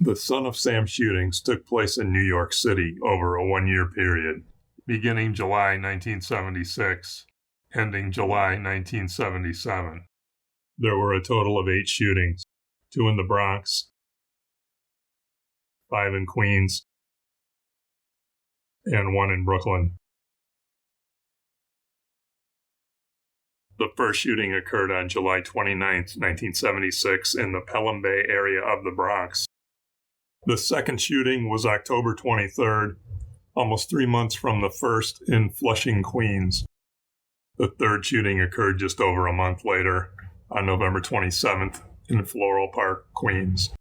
The Son of Sam shootings took place in New York City over a one-year period, beginning July 1976, ending July 1977. There were a total of 8 shootings, 2 in the Bronx, 5 in Queens, and 1 in Brooklyn. The first shooting occurred on July 29, 1976, in the Pelham Bay area of the Bronx. The second shooting was October 23rd, almost 3 months from the first, in Flushing, Queens. The third shooting occurred just over a month later, on November 27th, in Floral Park, Queens.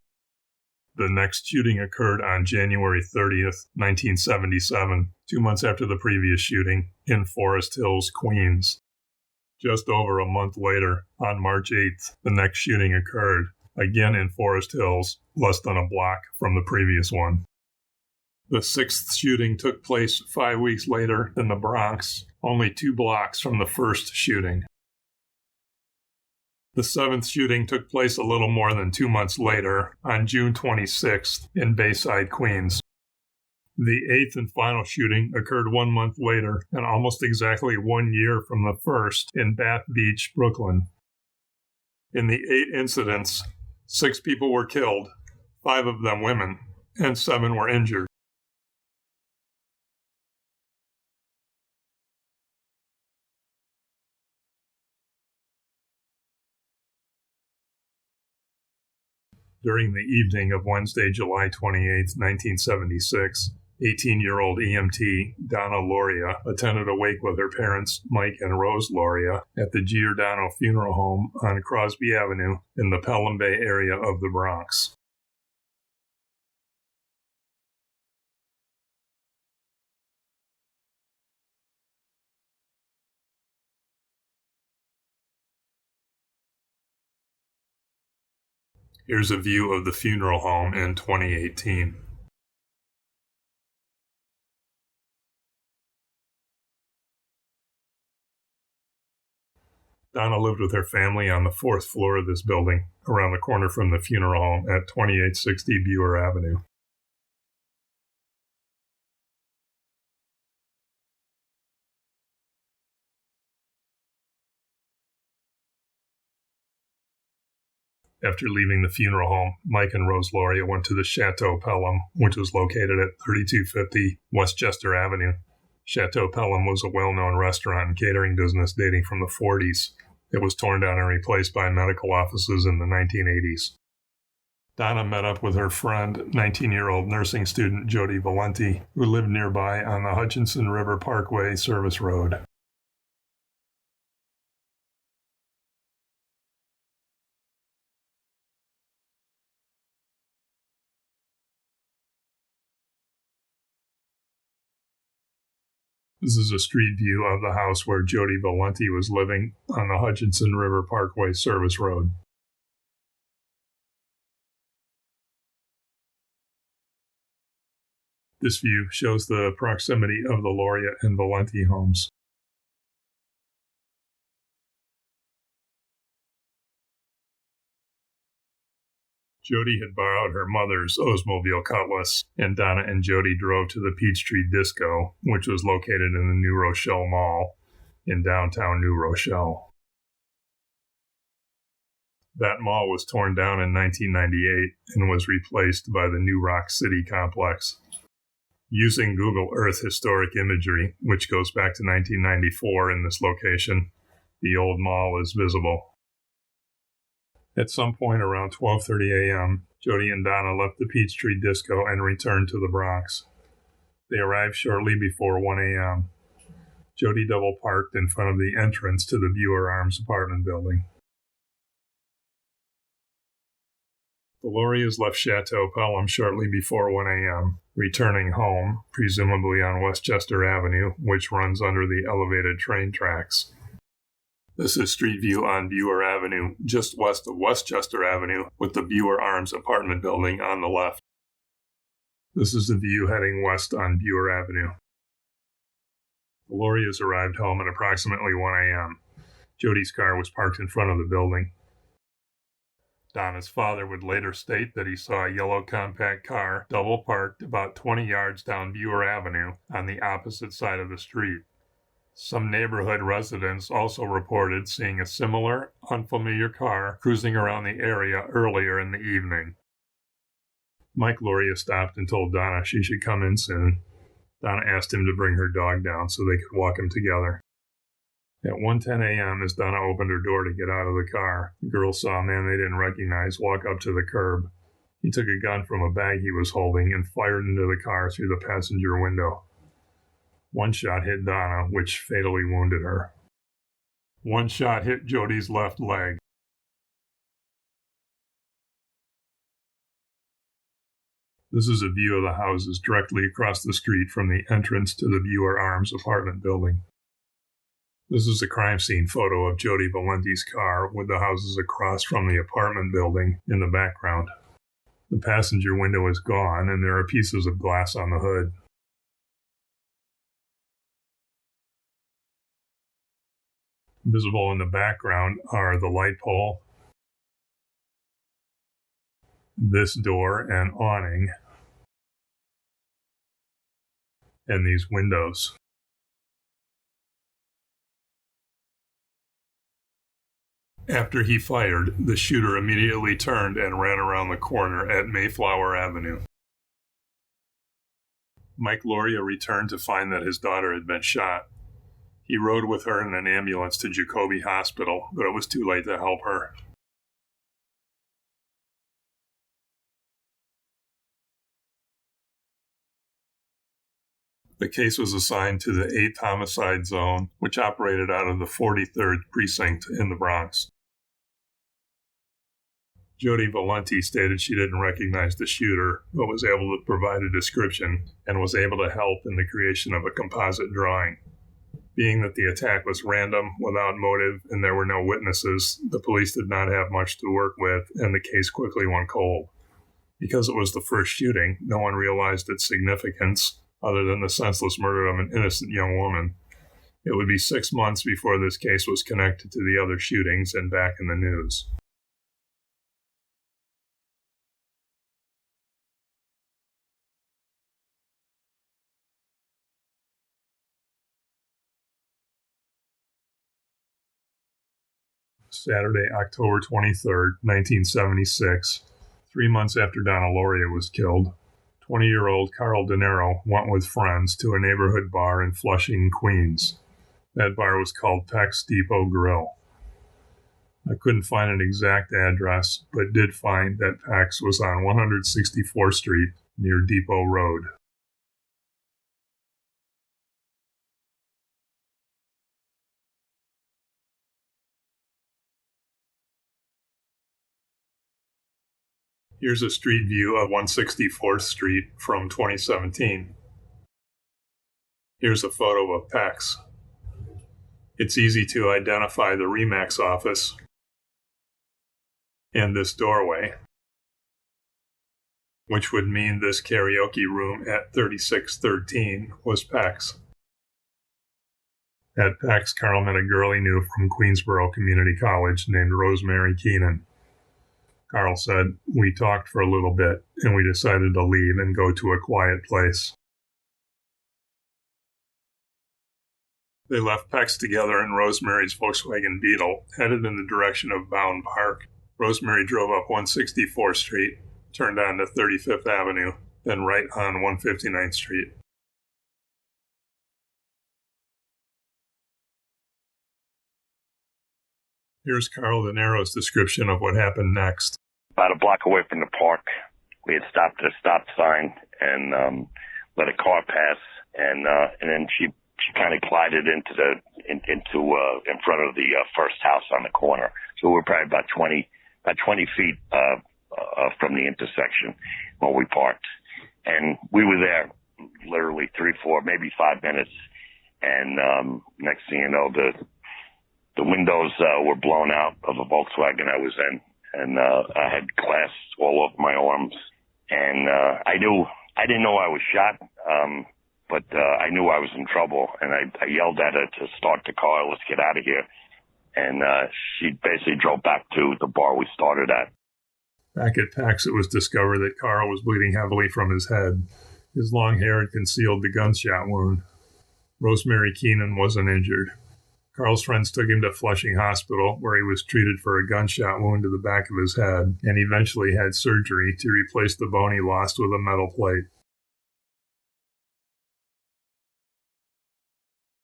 The next shooting occurred on January 30th, 1977, 2 months after the previous shooting, in Forest Hills, Queens. Just over a month later, on March 8th, the next shooting occurred, again in Forest Hills, less than a block from the previous one. The sixth shooting took place 5 weeks later in the Bronx, only 2 blocks from the first shooting. The seventh shooting took place a little more than 2 months later, on June 26th, in Bayside, Queens. The eighth and final shooting occurred 1 month later, and almost exactly 1 year from the first, in Bath Beach, Brooklyn. In the 8 incidents, 6 people were killed, 5 of them women, and 7 were injured. During the evening of Wednesday, July 28, 1976, 18-year-old EMT Donna Lauria attended a wake with her parents, Mike and Rose Lauria, at the Giordano Funeral Home on Crosby Avenue in the Pelham Bay area of the Bronx. Here's a view of the funeral home in 2018. Donna lived with her family on the 4th floor of this building, around the corner from the funeral home at 2860 Buer Avenue. After leaving the funeral home, Mike and Rose Lauria went to the Chateau Pelham, which was located at 3250 Westchester Avenue. Chateau Pelham was a well-known restaurant and catering business dating from the 40s. It was torn down and replaced by medical offices in the 1980s. Donna met up with her friend, 19-year-old nursing student Jody Valenti, who lived nearby on the Hutchinson River Parkway Service Road. This is a street view of the house where Jody Valenti was living on the Hutchinson River Parkway Service Road. This view shows the proximity of the Lauria and Valenti homes. Jody had borrowed her mother's Oldsmobile Cutlass, and Donna and Jody drove to the Peachtree Disco, which was located in the New Rochelle Mall in downtown New Rochelle. That mall was torn down in 1998 and was replaced by the New Rock City complex. Using Google Earth historic imagery, which goes back to 1994 in this location, the old mall is visible. At some point around 12:30 a.m., Jody and Donna left the Peachtree Disco and returned to the Bronx. They arrived shortly before 1 a.m. Jody double-parked in front of the entrance to the Buer Arms apartment building. The Laurias left Chateau Pelham shortly before 1 a.m., returning home, presumably on Westchester Avenue, which runs under the elevated train tracks. This is street view on Buer Avenue, just west of Westchester Avenue, with the Buer Arms apartment building on the left. This is the view heading west on Buer Avenue. The Laurias arrived home at approximately 1 a.m. Jody's car was parked in front of the building. Donna's father would later state that he saw a yellow compact car double parked about 20 yards down Brewer Avenue on the opposite side of the street. Some neighborhood residents also reported seeing a similar, unfamiliar car cruising around the area earlier in the evening. Lauria stopped and told Donna she should come in soon. Donna asked him to bring her dog down so they could walk him together. At 1:10 a.m., as Donna opened her door to get out of the car, the girls saw a man they didn't recognize walk up to the curb. He took a gun from a bag he was holding and fired into the car through the passenger window. One shot hit Donna, which fatally wounded her. One shot hit Jody's left leg. This is a view of the houses directly across the street from the entrance to the Brewer Arms apartment building. This is a crime scene photo of Jody Valenti's car with the houses across from the apartment building in the background. The passenger window is gone and there are pieces of glass on the hood. Visible in the background are the light pole, this door and awning, and these windows. After he fired, the shooter immediately turned and ran around the corner at Mayflower Avenue. Lauria returned to find that his daughter had been shot. He rode with her in an ambulance to Jacobi Hospital, but it was too late to help her. The case was assigned to the 8th Homicide Zone, which operated out of the 43rd Precinct in the Bronx. Jody Valenti stated she didn't recognize the shooter, but was able to provide a description and was able to help in the creation of a composite drawing. Being that the attack was random, without motive, and there were no witnesses, the police did not have much to work with, and the case quickly went cold. Because it was the first shooting, no one realized its significance, other than the senseless murder of an innocent young woman. It would be 6 months before this case was connected to the other shootings and back in the news. Saturday, October 23, 1976, 3 months after Donna Lauria was killed, 20-year-old Carl Denaro went with friends to a neighborhood bar in Flushing, Queens. That bar was called Peck's Depot Grill. I couldn't find an exact address, but did find that Peck's was on 164th Street near Depot Road. Here's a street view of 164th Street from 2017. Here's a photo of Peck's. It's easy to identify the Remax office and this doorway, which would mean this karaoke room at 3613 was Peck's. At Peck's, Carl met a girl he knew from Queensboro Community College named Rosemary Keenan. Carl said, "We talked for a little bit, and we decided to leave and go to a quiet place." They left Peck's together in Rosemary's Volkswagen Beetle, headed in the direction of Bound Park. Rosemary drove up 164th Street, turned onto 35th Avenue, then right on 159th Street. Here's Carl Denaro's description of what happened next. About a block away from the park, we had stopped at a stop sign and let a car pass, and then she kind of glided in front of the first house on the corner. So we were probably about 20 feet from the intersection when we parked, and we were there literally 3, 4, maybe 5 minutes, and next thing you know, the windows were blown out of a Volkswagen I was in, and I had glass all over my arms, and I didn't know I was shot, but I knew I was in trouble, and I yelled at her to start the car, let's get out of here, and she basically drove back to the bar we started at. Back at PAX, it was discovered that Carl was bleeding heavily from his head. His long hair had concealed the gunshot wound. Rosemary Keenan wasn't injured. Carl's friends took him to Flushing Hospital, where he was treated for a gunshot wound to the back of his head, and eventually had surgery to replace the bone he lost with a metal plate.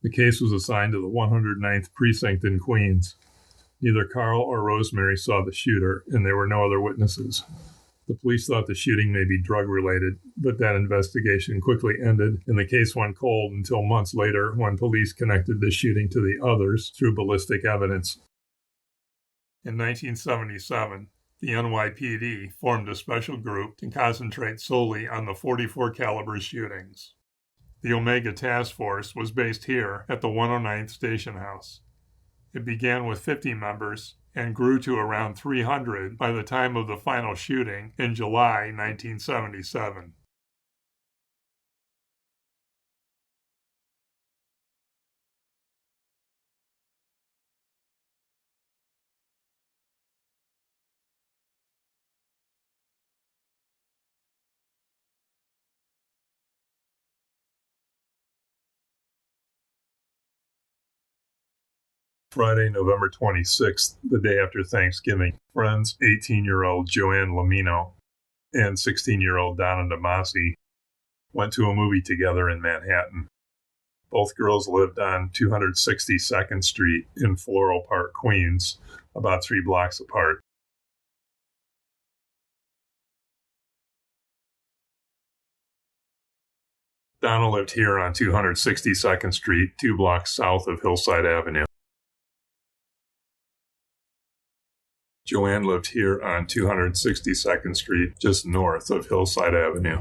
The case was assigned to the 109th Precinct in Queens. Neither Carl or Rosemary saw the shooter, and there were no other witnesses. The police thought the shooting may be drug-related, but that investigation quickly ended, and the case went cold until months later when police connected the shooting to the others through ballistic evidence. In 1977, the NYPD formed a special group to concentrate solely on the .44 caliber shootings. The Omega Task Force was based here at the 109th Station House. It began with 50 members and grew to around 300 by the time of the final shooting in July 1977. Friday, November 26th, the day after Thanksgiving, friends 18-year-old Joanne Lomino and 16-year-old Donna Demasi went to a movie together in Manhattan. Both girls lived on 262nd Street in Floral Park, Queens, about 3 blocks apart. Donna lived here on 262nd Street, 2 blocks south of Hillside Avenue. Joanne lived here on 262nd Street, just north of Hillside Avenue.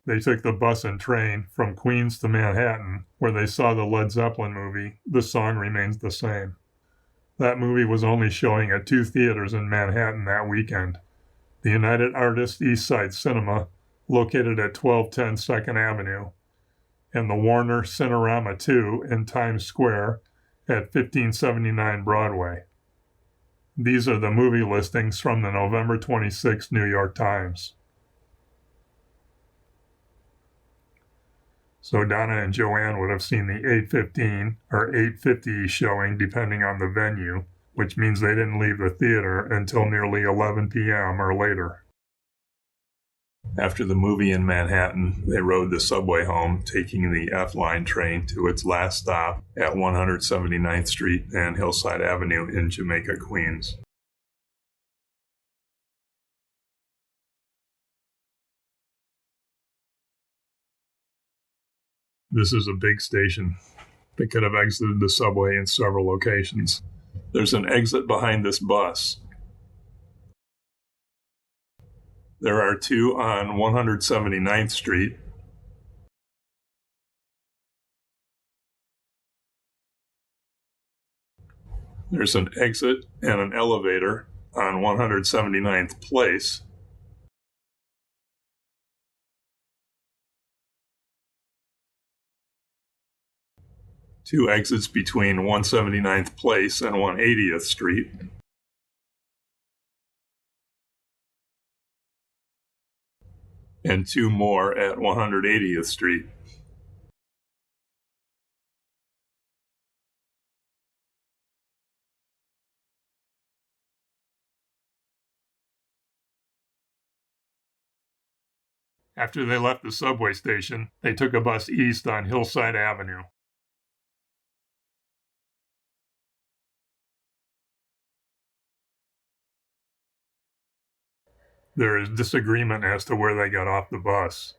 They took the bus and train from Queens to Manhattan, where they saw the Led Zeppelin movie, The Song Remains the Same. That movie was only showing at 2 theaters in Manhattan that weekend. The United Artists East Side Cinema, located at 1210 2nd Avenue, and the Warner Cinerama 2 in Times Square at 1579 Broadway. These are the movie listings from the November 26 New York Times. So Donna and Joanne would have seen the 8:15 or 8:50 showing depending on the venue, which means they didn't leave the theater until nearly 11 p.m. or later. After the movie in Manhattan, they rode the subway home, taking the F-Line train to its last stop at 179th Street and Hillside Avenue in Jamaica, Queens. This is a big station. They could have exited the subway in several locations. There's an exit behind this bus. There are 2 on 179th Street. There's an exit and an elevator on 179th Place. Two exits between 179th Place and 180th Street. And 2 more at 180th Street. After they left the subway station, they took a bus east on Hillside Avenue. There is disagreement as to where they got off the bus.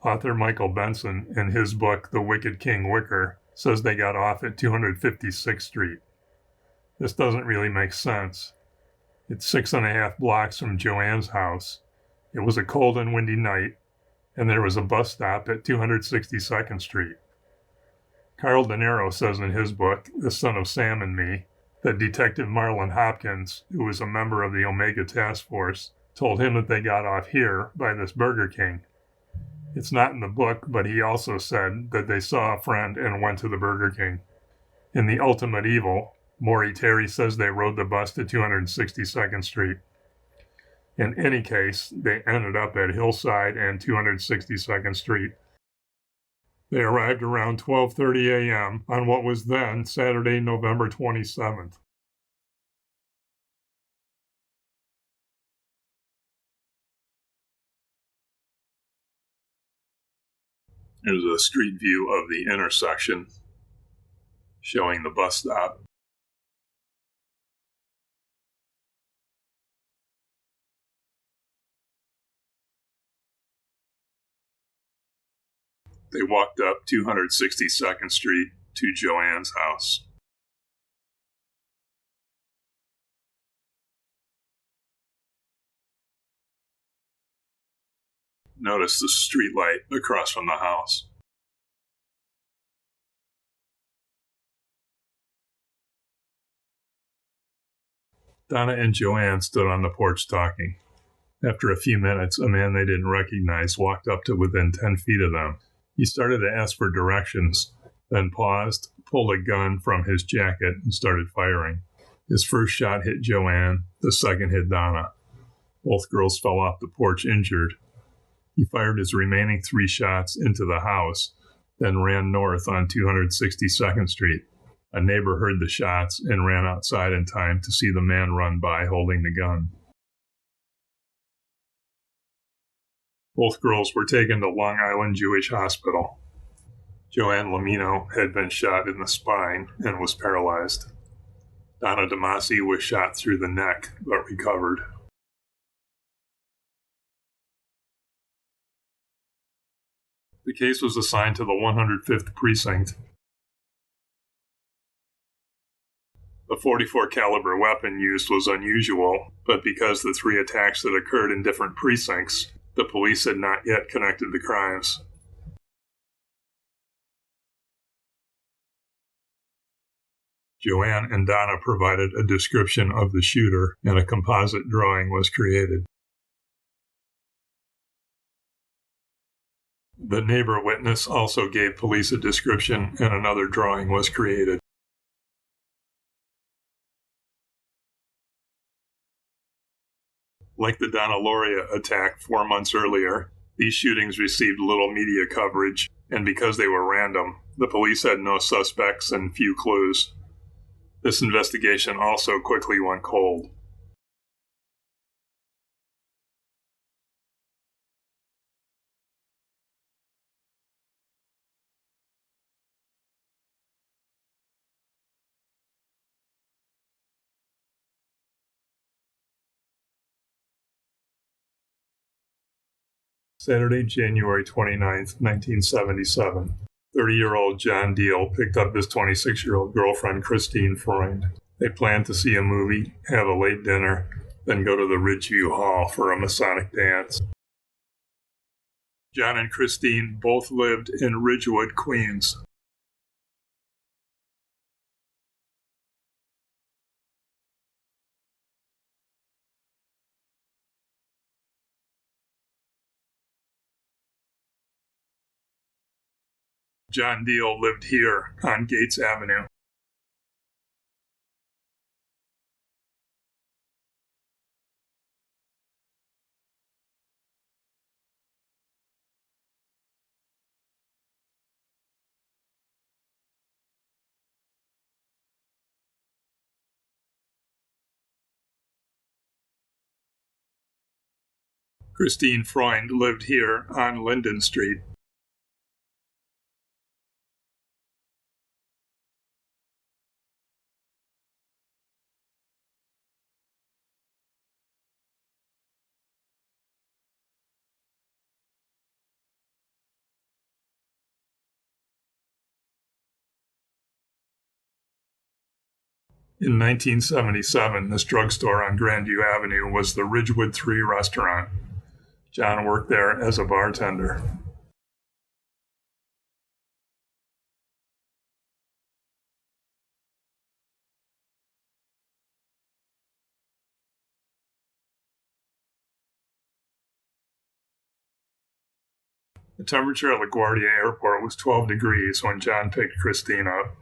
Author Michael Benson, in his book The Wicked King Wicker, says they got off at 256th Street. This doesn't really make sense. It's 6.5 blocks from Joanne's house. It was a cold and windy night, and there was a bus stop at 262nd Street. Carl Denaro says in his book, The Son of Sam and Me, that Detective Marlon Hopkins, who was a member of the Omega Task Force, told him that they got off here by this Burger King. It's not in the book, but he also said that they saw a friend and went to the Burger King. In The Ultimate Evil, Maury Terry says they rode the bus to 262nd Street. In any case, they ended up at Hillside and 262nd Street. They arrived around 12:30 a.m. on what was then Saturday, November 27th. Here's a street view of the intersection showing the bus stop. They walked up 262nd Street to Joanne's house. Notice the street light across from the house. Donna and Joanne stood on the porch talking. After a few minutes, a man they didn't recognize walked up to within 10 feet of them. He started to ask for directions, then paused, pulled a gun from his jacket, and started firing. His first shot hit Joanne, the second hit Donna. Both girls fell off the porch injured. He fired his remaining 3 shots into the house, then ran north on 262nd Street. A neighbor heard the shots and ran outside in time to see the man run by holding the gun. Both girls were taken to Long Island Jewish Hospital. Joanne Lomino had been shot in the spine and was paralyzed. Donna Demasi was shot through the neck but recovered. The case was assigned to the 105th Precinct. The .44 caliber weapon used was unusual, but because the 3 attacks had occurred in different precincts, the police had not yet connected the crimes. Joanne and Donna provided a description of the shooter, and a composite drawing was created. The neighbor witness also gave police a description, and another drawing was created. Like the Donna Lauria attack 4 months earlier, these shootings received little media coverage, and because they were random, the police had no suspects and few clues. This investigation also quickly went cold. Saturday, January 29, 1977. 30-year-old John Diel picked up his 26-year-old girlfriend, Christine Freund. They planned to see a movie, have a late dinner, then go to the Ridgeview Hall for a Masonic dance. John and Christine both lived in Ridgewood, Queens. John Diel lived here on Gates Avenue. Christine Freund lived here on Linden Street. In 1977, this drugstore on Grandview Avenue was the Ridgewood 3 restaurant. John worked there as a bartender. The temperature at LaGuardia Airport was 12 degrees when John picked Christine up.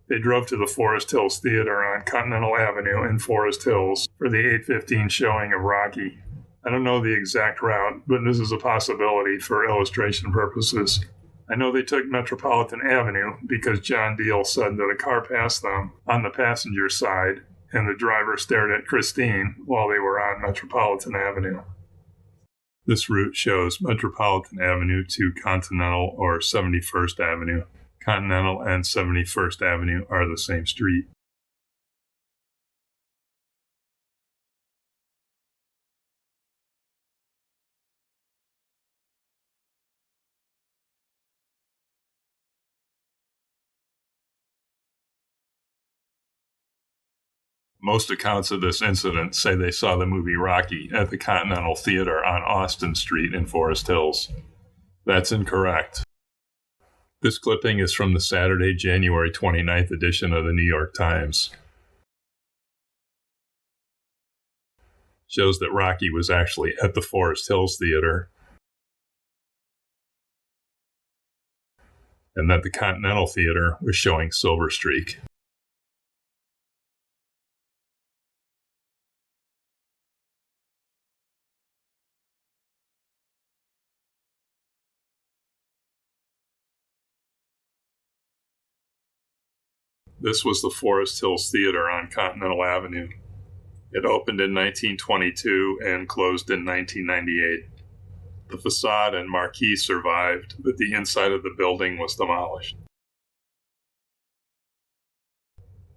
They drove to the Forest Hills Theater on Continental Avenue in Forest Hills for the 8:15 showing of Rocky. I don't know the exact route, but this is a possibility for illustration purposes. I know they took Metropolitan Avenue because John Diel said that a car passed them on the passenger side, and the driver stared at Christine while they were on Metropolitan Avenue. This route shows Metropolitan Avenue to Continental or 71st Avenue. Continental and 71st Avenue are the same street. Most accounts of this incident say they saw the movie Rocky at the Continental Theater on Austin Street in Forest Hills. That's incorrect. This clipping is from the Saturday, January 29th edition of the New York Times. Shows that Rocky was actually at the Forest Hills Theater, and that the Continental Theater was showing Silver Streak. This was the Forest Hills Theater on Continental Avenue. It opened in 1922 and closed in 1998. The facade and marquee survived, but the inside of the building was demolished.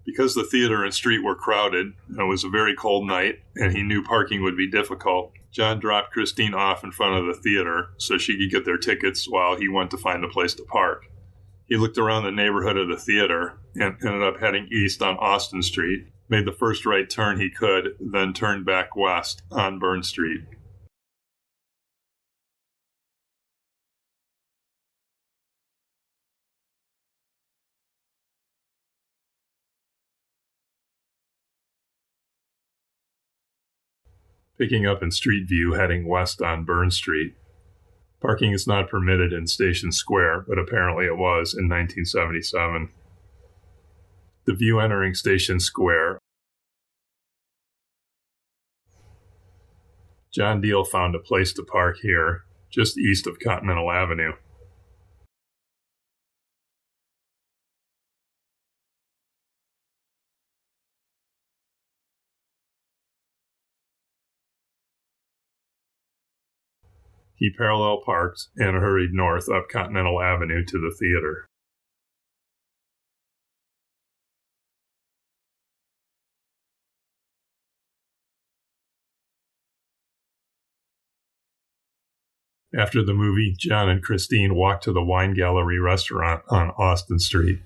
Because the theater and street were crowded, and it was a very cold night, and he knew parking would be difficult, John dropped Christine off in front of the theater so she could get their tickets while he went to find a place to park. He looked around the neighborhood of the theater and ended up heading east on Austin Street, made the first right turn he could, then turned back west on Burn Street. Picking up in Street View heading west on Burn Street. Parking is not permitted in Station Square, but apparently it was in 1977. The view entering Station Square. John Diel found a place to park here, just east of Continental Avenue. He parallel parked and hurried north up Continental Avenue to the theater. After the movie, John and Christine walked to the Wine Gallery restaurant on Austin Street.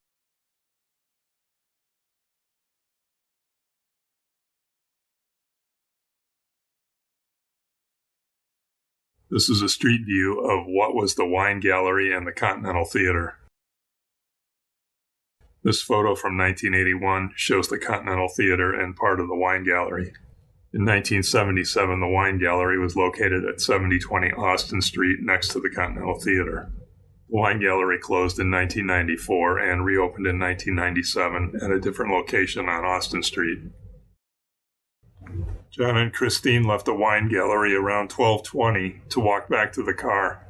This is a street view of what was the Wine Gallery and the Continental Theater. This photo from 1981 shows the Continental Theater and part of the Wine Gallery. In 1977, the Wine Gallery was located at 7020 Austin Street next to the Continental Theater. The Wine Gallery closed in 1994 and reopened in 1997 at a different location on Austin Street. John and Christine left the Wine Gallery around 12:20 to walk back to the car.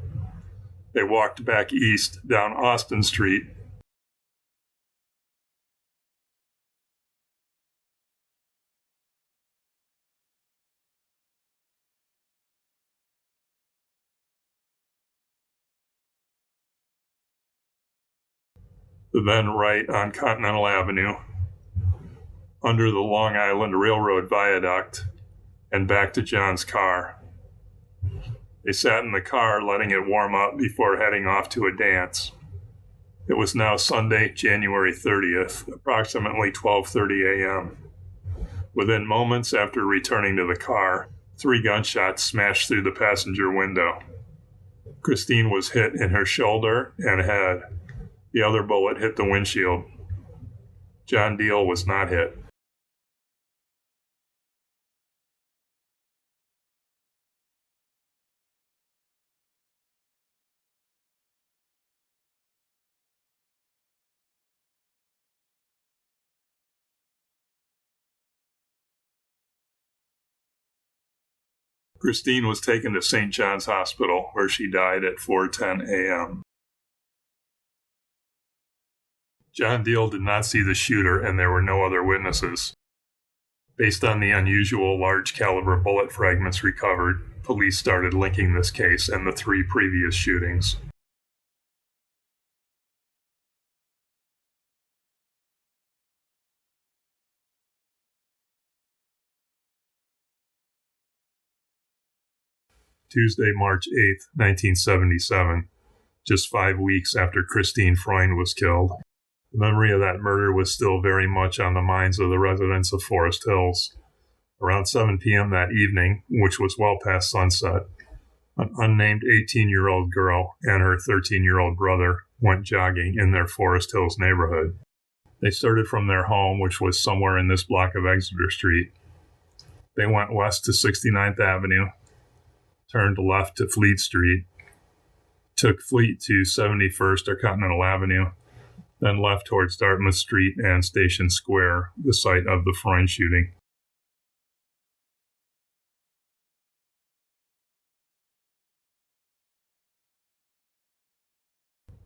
They walked back east down Austin Street. Then right on Continental Avenue, under the Long Island Railroad Viaduct, and back to John's car. They sat in the car, letting it warm up before heading off to a dance. It was now Sunday, January 30th, approximately 12:30 a.m. Within moments after returning to the car, 3 gunshots smashed through the passenger window. Christine was hit in her shoulder and head. The other bullet hit the windshield. John Diel was not hit. Christine was taken to St. John's Hospital, where she died at 4:10 a.m. John Diel did not see the shooter, and there were no other witnesses. Based on the unusual large-caliber bullet fragments recovered, police started linking this case and the 3 previous shootings. Tuesday, March 8, 1977, just 5 weeks after Christine Freund was killed. The memory of that murder was still very much on the minds of the residents of Forest Hills. Around 7 p.m. that evening, which was well past sunset, an unnamed 18-year-old girl and her 13-year-old brother went jogging in their Forest Hills neighborhood. They started from their home, which was somewhere in this block of Exeter Street. They went west to 69th Avenue, turned left to Fleet Street, took Fleet to 71st or Continental Avenue, then left towards Dartmouth Street and Station Square, the site of the Freund shooting.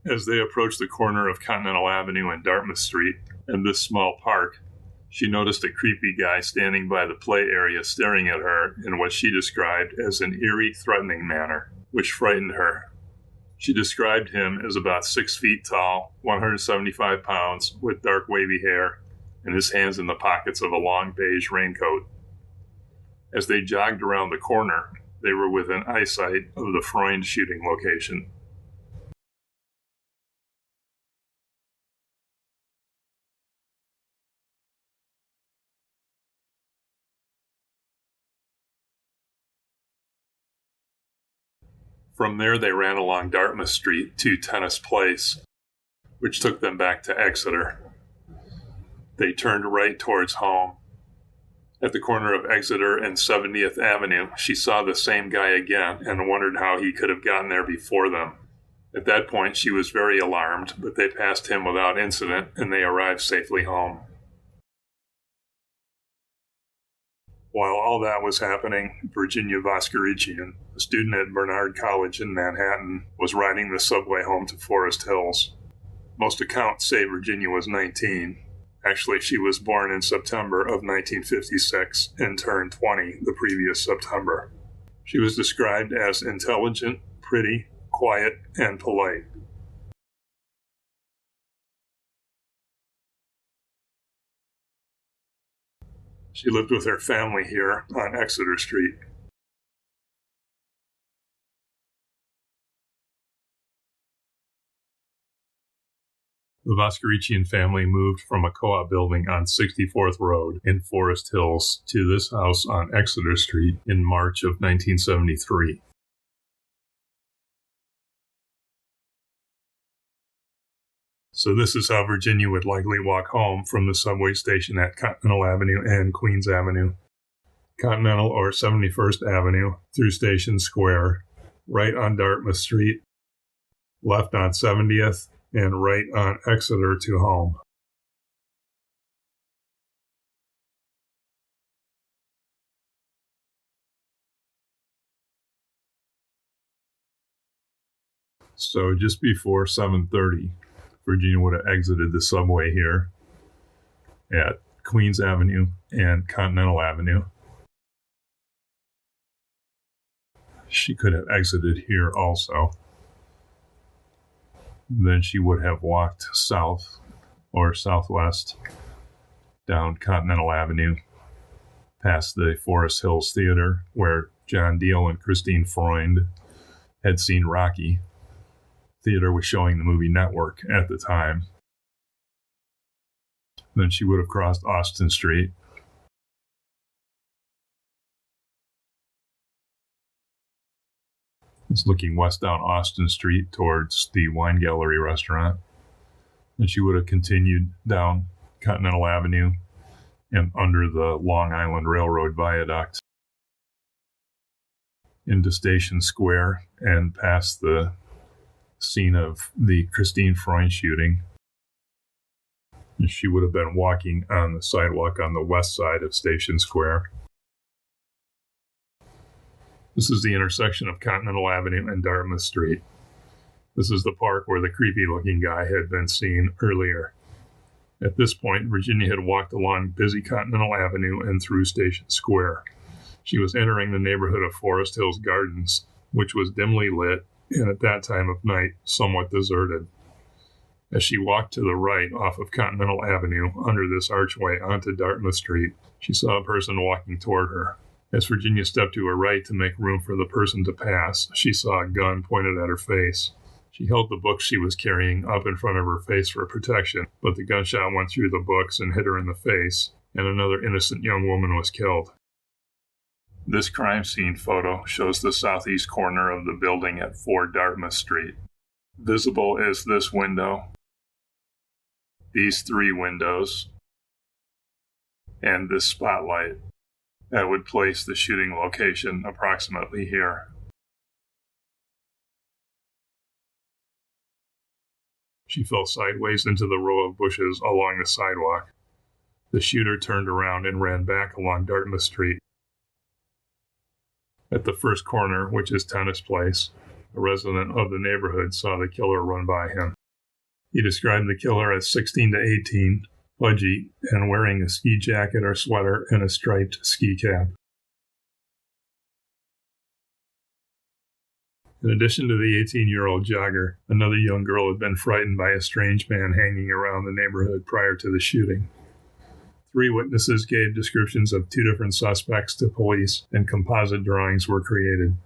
As they approached the corner of Continental Avenue and Dartmouth Street and this small park, she noticed a creepy guy standing by the play area staring at her in what she described as an eerie, threatening manner, which frightened her. She described him as about 6 feet tall, 175 pounds, with dark wavy hair, and his hands in the pockets of a long beige raincoat. As they jogged around the corner, they were within eyesight of the Freund shooting location. From there, they ran along Dartmouth Street to Tennis Place, which took them back to Exeter. They turned right towards home. At the corner of Exeter and 70th Avenue, she saw the same guy again and wondered how he could have gotten there before them. At that point, she was very alarmed, but they passed him without incident and they arrived safely home. While all that was happening, Virginia Voskerichian, a student at Barnard College in Manhattan, was riding the subway home to Forest Hills. Most accounts say Virginia was 19. Actually, she was born in September of 1956 and turned 20 the previous September. She was described as intelligent, pretty, quiet, and polite. She lived with her family here on Exeter Street. The Voskerichian family moved from a co-op building on 64th Road in Forest Hills to this house on Exeter Street in March of 1973. So this is how Virginia would likely walk home from the subway station at Continental Avenue and Queens Avenue. Continental or 71st Avenue through Station Square, right on Dartmouth Street, left on 70th, and right on Exeter to home. So just before 7:30, Virginia would have exited the subway here at Queens Avenue and Continental Avenue. She could have exited here also. Then she would have walked south or southwest down Continental Avenue past the Forest Hills Theater where John Diel and Christine Freund had seen Rocky. Theater was showing the movie Network at the time. Then she would have crossed Austin Street. It's looking west down Austin Street towards the Wine Gallery restaurant. And she would have continued down Continental Avenue and under the Long Island Railroad viaduct into Station Square and past the scene of the Christine Freund shooting. And she would have been walking on the sidewalk on the west side of Station Square. This is the intersection of Continental Avenue and Dartmouth Street. This is the park where the creepy-looking guy had been seen earlier. At this point, Virginia had walked along busy Continental Avenue and through Station Square. She was entering the neighborhood of Forest Hills Gardens, which was dimly lit and at that time of night somewhat deserted. As she walked to the right off of Continental Avenue under this archway onto Dartmouth Street, she saw a person walking toward her. As Virginia stepped to her right to make room for the person to pass, she saw a gun pointed at her face. She held the books she was carrying up in front of her face for protection, but the gunshot went through the books and hit her in the face, and another innocent young woman was killed. This crime scene photo shows the southeast corner of the building at 4 Dartmouth Street. Visible is this window, these 3 windows, and this spotlight that would place the shooting location approximately here. She fell sideways into the row of bushes along the sidewalk. The shooter turned around and ran back along Dartmouth Street. At the first corner, which is Tennis Place, a resident of the neighborhood saw the killer run by him. He described the killer as 16 to 18, pudgy, and wearing a ski jacket or sweater and a striped ski cap. In addition to the 18-year-old jogger, another young girl had been frightened by a strange man hanging around the neighborhood prior to the shooting. 3 witnesses gave descriptions of 2 different suspects to police, and composite drawings were created.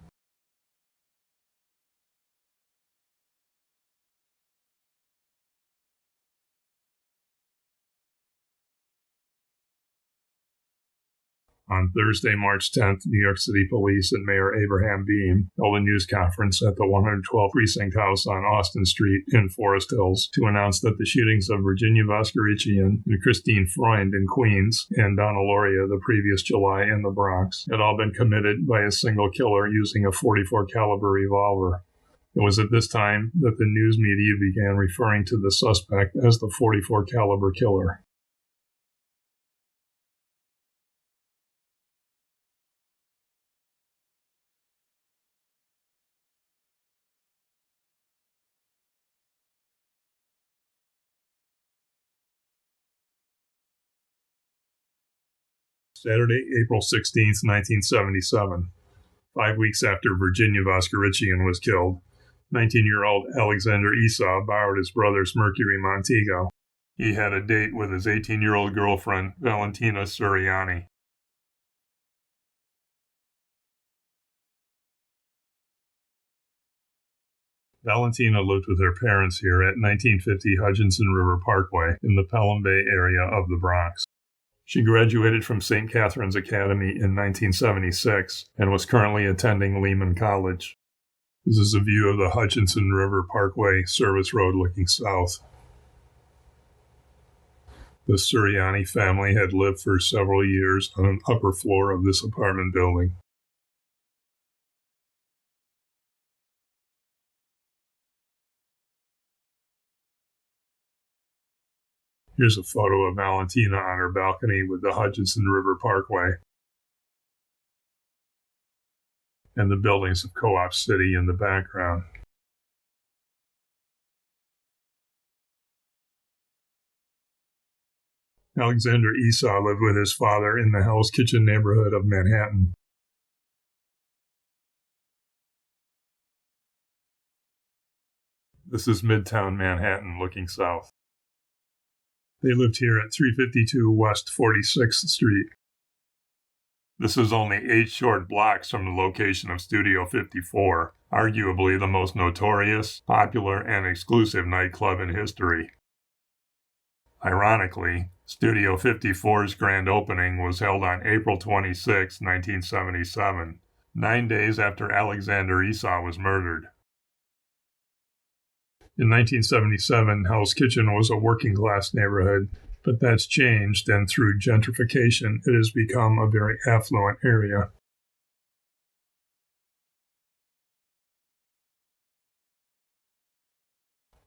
On Thursday, March 10th, New York City Police and Mayor Abraham Beame held a news conference at the 112th Precinct House on Austin Street in Forest Hills to announce that the shootings of Virginia Voskerichian and Christine Freund in Queens and Donna Lauria the previous July in the Bronx had all been committed by a single killer using a .44 caliber revolver. It was at this time that the news media began referring to the suspect as the .44 caliber killer. Saturday, April 16, 1977. 5 weeks after Virginia Voskerichian was killed, 19-year-old Alexander Esau borrowed his brother's Mercury Montego. He had a date with his 18-year-old girlfriend, Valentina Suriani. Valentina lived with her parents here at 1950 Hutchinson River Parkway in the Pelham Bay area of the Bronx. She graduated from St. Catherine's Academy in 1976 and was currently attending Lehman College. This is a view of the Hutchinson River Parkway service road looking south. The Suriani family had lived for several years on an upper floor of this apartment building. Here's a photo of Valentina on her balcony with the Hutchinson River Parkway and the buildings of Co-op City in the background. Alexander Esau lived with his father in the Hell's Kitchen neighborhood of Manhattan. This is Midtown Manhattan looking south. They lived here at 352 West 46th Street. This is only 8 short blocks from the location of Studio 54, arguably the most notorious, popular, and exclusive nightclub in history. Ironically, Studio 54's grand opening was held on April 26, 1977, 9 days after Alexander Esau was murdered. In 1977, Hell's Kitchen was a working-class neighborhood, but that's changed, and through gentrification, it has become a very affluent area.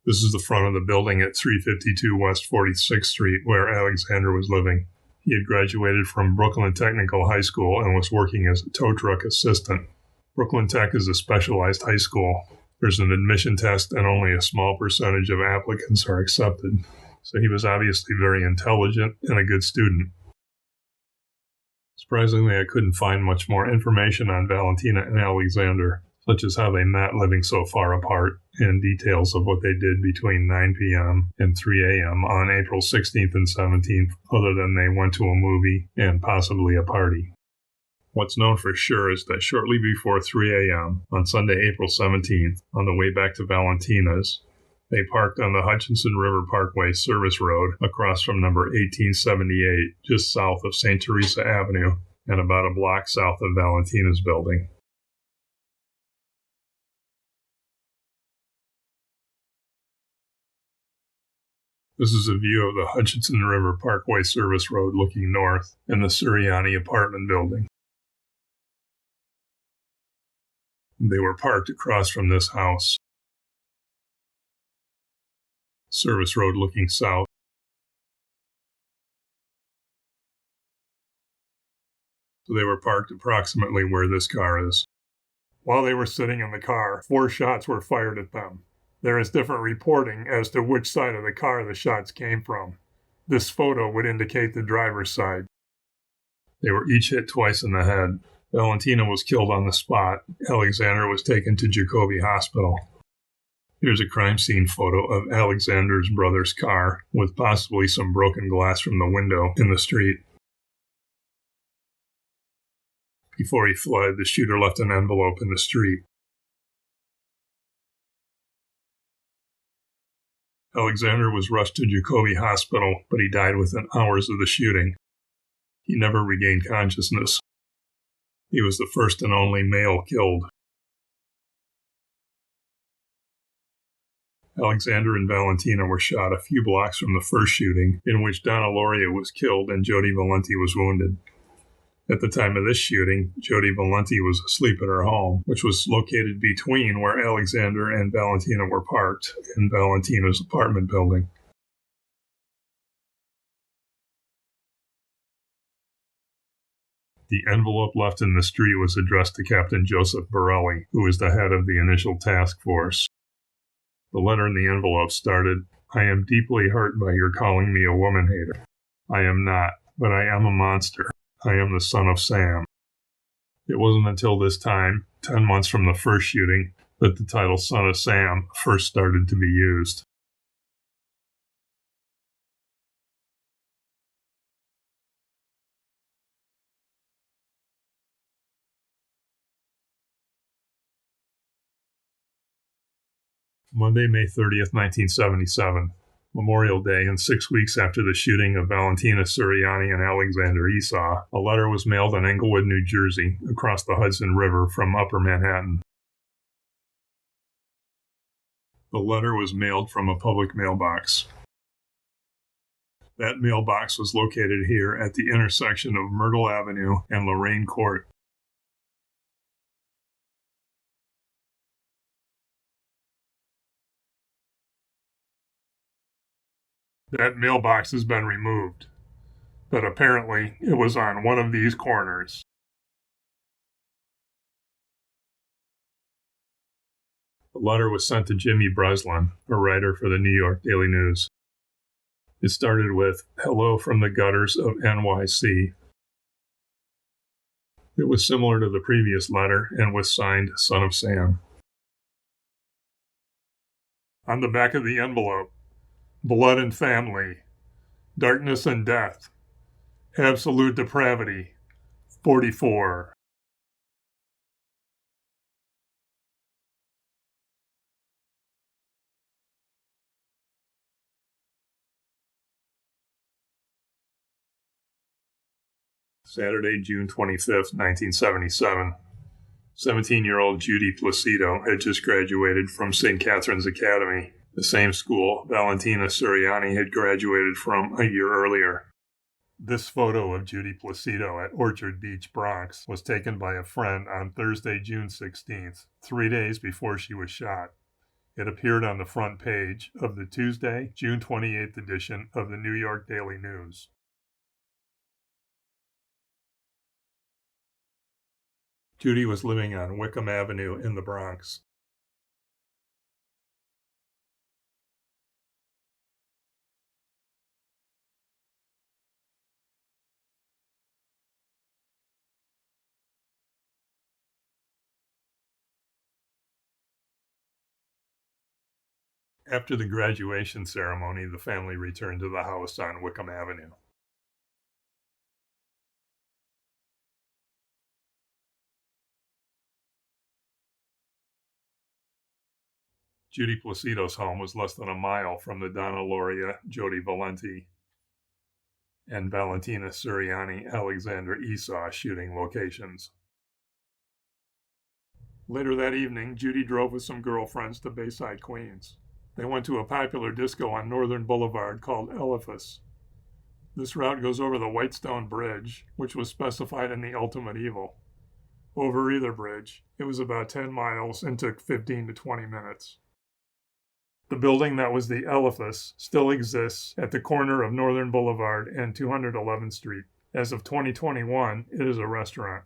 This is the front of the building at 352 West 46th Street, where Alexander was living. He had graduated from Brooklyn Technical High School and was working as a tow truck assistant. Brooklyn Tech is a specialized high school. There's an admission test and only a small percentage of applicants are accepted. So he was obviously very intelligent and a good student. Surprisingly, I couldn't find much more information on Valentina and Alexander, such as how they met living so far apart, and details of what they did between 9 p.m. and 3 a.m. on April 16th and 17th, other than they went to a movie and possibly a party. What's known for sure is that shortly before 3 a.m. on Sunday, April 17th, on the way back to Valentina's, they parked on the Hutchinson River Parkway service road across from number 1878, just south of St. Teresa Avenue and about a block south of Valentina's building. This is a view of the Hutchinson River Parkway service road looking north and the Suriani apartment building. They were parked across from this house. Service road looking south. So they were parked approximately where this car is. While they were sitting in the car, 4 shots were fired at them. There is different reporting as to which side of the car the shots came from. This photo would indicate the driver's side. They were each hit twice in the head. Valentina was killed on the spot. Alexander was taken to Jacobi Hospital. Here's a crime scene photo of Alexander's brother's car, with possibly some broken glass from the window in the street. Before he fled, the shooter left an envelope in the street. Alexander was rushed to Jacobi Hospital, but he died within hours of the shooting. He never regained consciousness. He was the first and only male killed. Alexander and Valentina were shot a few blocks from the first shooting, in which Donna Lauria was killed and Jody Valenti was wounded. At the time of this shooting, Jody Valenti was asleep at her home, which was located between where Alexander and Valentina were parked and Valentina's apartment building. The envelope left in the street was addressed to Captain Joseph Borelli, who was the head of the initial task force. The letter in the envelope started, "I am deeply hurt by your calling me a woman hater. I am not, but I am a monster. I am the son of Sam." It wasn't until this time, 10 months from the first shooting, that the title Son of Sam first started to be used. Monday, May 30th, 1977, Memorial Day, and 6 weeks after the shooting of Valentina Suriani and Alexander Esau, a letter was mailed in Englewood, New Jersey, across the Hudson River from Upper Manhattan. The letter was mailed from a public mailbox. That mailbox was located here at the intersection of Myrtle Avenue and Lorraine Court. That mailbox has been removed, but apparently it was on one of these corners. The letter was sent to Jimmy Breslin, a writer for the New York Daily News. It started with, "Hello from the gutters of NYC." It was similar to the previous letter and was signed Son of Sam. On the back of the envelope, blood and family, darkness and death, absolute depravity, 44. Saturday, June 25th, 1977. 17-year-old Judy Placido had just graduated from St. Catherine's Academy, the same school Valentina Suriani had graduated from a year earlier. This photo of Judy Placido at Orchard Beach, Bronx, was taken by a friend on Thursday, June 16th, 3 days before she was shot. It appeared on the front page of the Tuesday, June 28th edition of the New York Daily News. Judy was living on Wickham Avenue in the Bronx. After the graduation ceremony, the family returned to the house on Wickham Avenue. Judy Placido's home was less than a mile from the Donna Lauria, Jody Valenti, and Valentina Suriani, Alexander Esau shooting locations. Later that evening, Judy drove with some girlfriends to Bayside, Queens. They went to a popular disco on Northern Boulevard called Eliphas. This route goes over the Whitestone Bridge, which was specified in the Ultimate Evil. Over either bridge, it was about 10 miles and took 15 to 20 minutes. The building that was the Eliphas still exists at the corner of Northern Boulevard and 211th Street. As of 2021, it is a restaurant.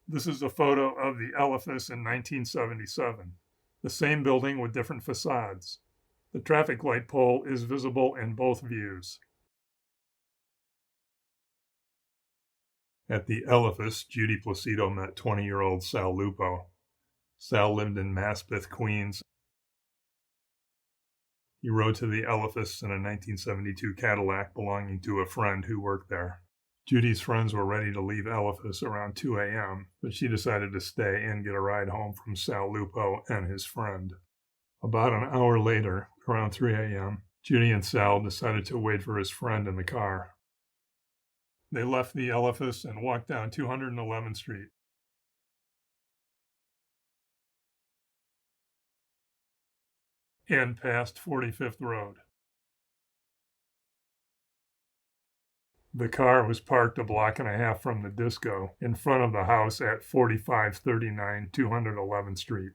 This is a photo of the Eliphas in 1977. The same building with different facades. The traffic light pole is visible in both views. At the Eliphas, Judy Placido met 20-year-old Sal Lupo. Sal lived in Maspeth, Queens. He rode to the Eliphas in a 1972 Cadillac belonging to a friend who worked there. Judy's friends were ready to leave Eliphas around 2 a.m., but she decided to stay and get a ride home from Sal Lupo and his friend. About an hour later, around 3 a.m., Judy and Sal decided to wait for his friend in the car. They left the Eliphas and walked down 211th Street. And past 45th Road. The car was parked a block and a half from the disco in front of the house at 4539 211th Street.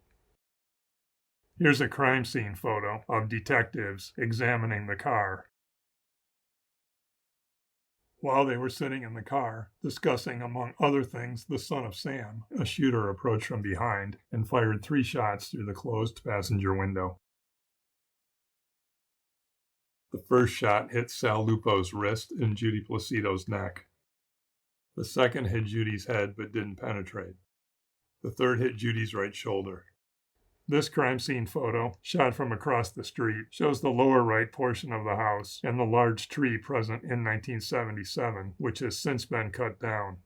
Here's a crime scene photo of detectives examining the car. While they were sitting in the car, discussing, among other things, the son of Sam, a shooter approached from behind and fired 3 shots through the closed passenger window. The first shot hit Sal Lupo's wrist and Judy Placido's neck. The second hit Judy's head but didn't penetrate. The third hit Judy's right shoulder. This crime scene photo, shot from across the street, shows the lower right portion of the house and the large tree present in 1977, which has since been cut down.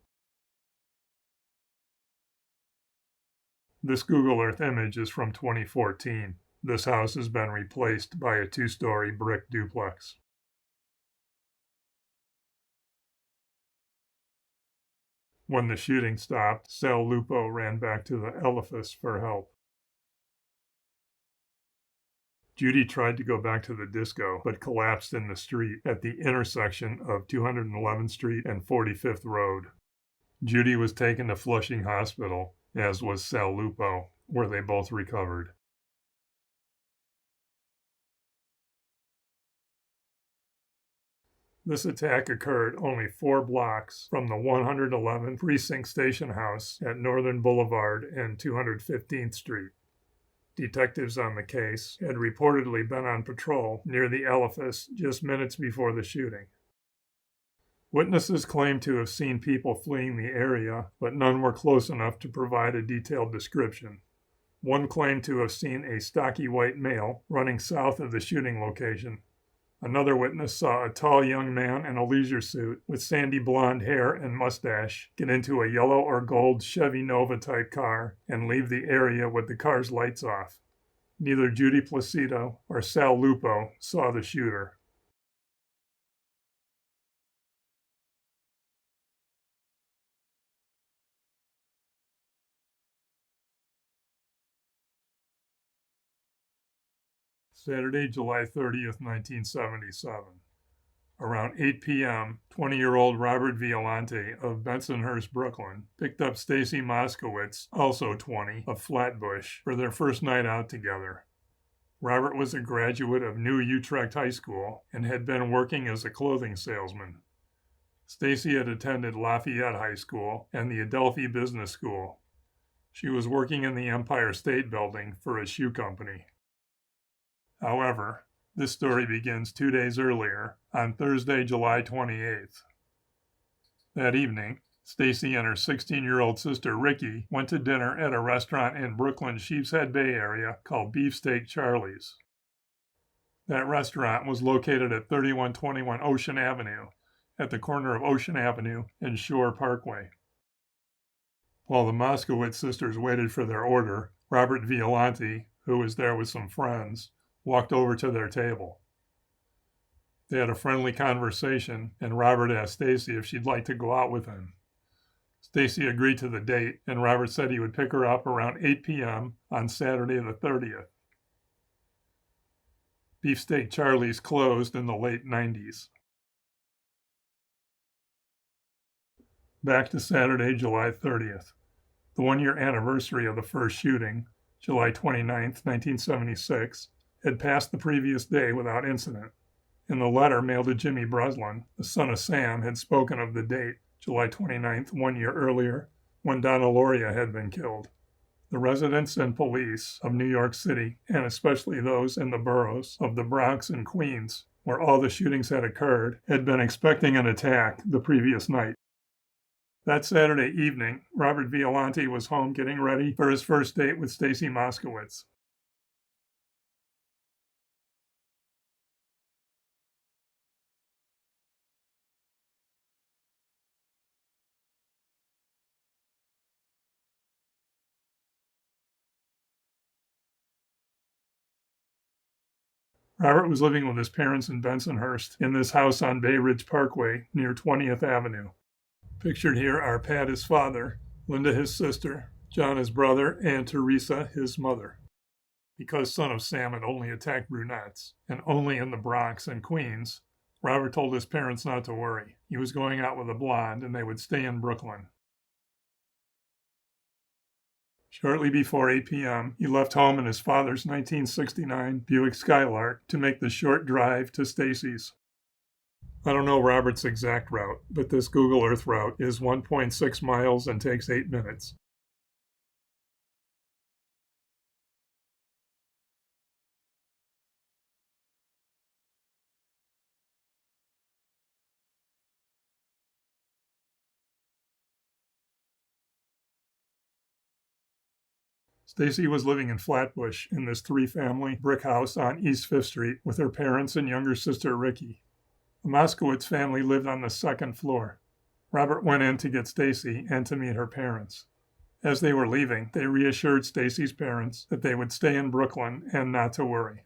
This Google Earth image is from 2014. This house has been replaced by a 2-story brick duplex. When the shooting stopped, Sal Lupo ran back to the Eliphas for help. Judy tried to go back to the disco, but collapsed in the street at the intersection of 211th Street and 45th Road. Judy was taken to Flushing Hospital, as was Sal Lupo, where they both recovered. This attack occurred only 4 blocks from the 111th Precinct Station House at Northern Boulevard and 215th Street. Detectives on the case had reportedly been on patrol near the Eliphas just minutes before the shooting. Witnesses claimed to have seen people fleeing the area, but none were close enough to provide a detailed description. One claimed to have seen a stocky white male running south of the shooting location. Another witness saw a tall young man in a leisure suit with sandy blonde hair and mustache get into a yellow or gold Chevy Nova-type car and leave the area with the car's lights off. Neither Judy Placido or Sal Lupo saw the shooter. Saturday, July 30th, 1977. Around 8 p.m., 20-year-old Robert Violante of Bensonhurst, Brooklyn, picked up Stacy Moskowitz, also 20, of Flatbush, for their first night out together. Robert was a graduate of New Utrecht High School and had been working as a clothing salesman. Stacy had attended Lafayette High School and the Adelphi Business School. She was working in the Empire State Building for a shoe company. However, this story begins 2 days earlier, on Thursday, July 28th. That evening, Stacy and her 16-year-old sister Ricky went to dinner at a restaurant in Brooklyn's Sheepshead Bay area called Beefsteak Charlie's. That restaurant was located at 3121 Ocean Avenue, at the corner of Ocean Avenue and Shore Parkway. While the Moskowitz sisters waited for their order, Robert Violante, who was there with some friends, walked over to their table. They had a friendly conversation, and Robert asked Stacy if she'd like to go out with him. Stacy agreed to the date, and Robert said he would pick her up around 8 p.m. on Saturday the 30th. Beefsteak Charlie's closed in the late 90s. Back to Saturday, July 30th. The one-year anniversary of the first shooting, July 29, 1976, had passed the previous day without incident. In the letter mailed to Jimmy Breslin, the son of Sam had spoken of the date, July 29th, 1 year earlier, when Donna Lauria had been killed. The residents and police of New York City, and especially those in the boroughs of the Bronx and Queens, where all the shootings had occurred, had been expecting an attack the previous night. That Saturday evening, Robert Violante was home getting ready for his first date with Stacy Moskowitz. Robert was living with his parents in Bensonhurst in this house on Bay Ridge Parkway near 20th Avenue. Pictured here are Pat, his father, Linda, his sister, John, his brother, and Teresa, his mother. Because Son of Sam had only attacked brunettes, and only in the Bronx and Queens, Robert told his parents not to worry. He was going out with a blonde, and they would stay in Brooklyn. Shortly before 8 p.m., he left home in his father's 1969 Buick Skylark to make the short drive to Stacy's. I don't know Robert's exact route, but this Google Earth route is 1.6 miles and takes 8 minutes. Stacy was living in Flatbush in this 3-family brick house on East 5th Street with her parents and younger sister Ricky. The Moskowitz family lived on the 2nd floor. Robert went in to get Stacy and to meet her parents. As they were leaving, they reassured Stacy's parents that they would stay in Brooklyn and not to worry.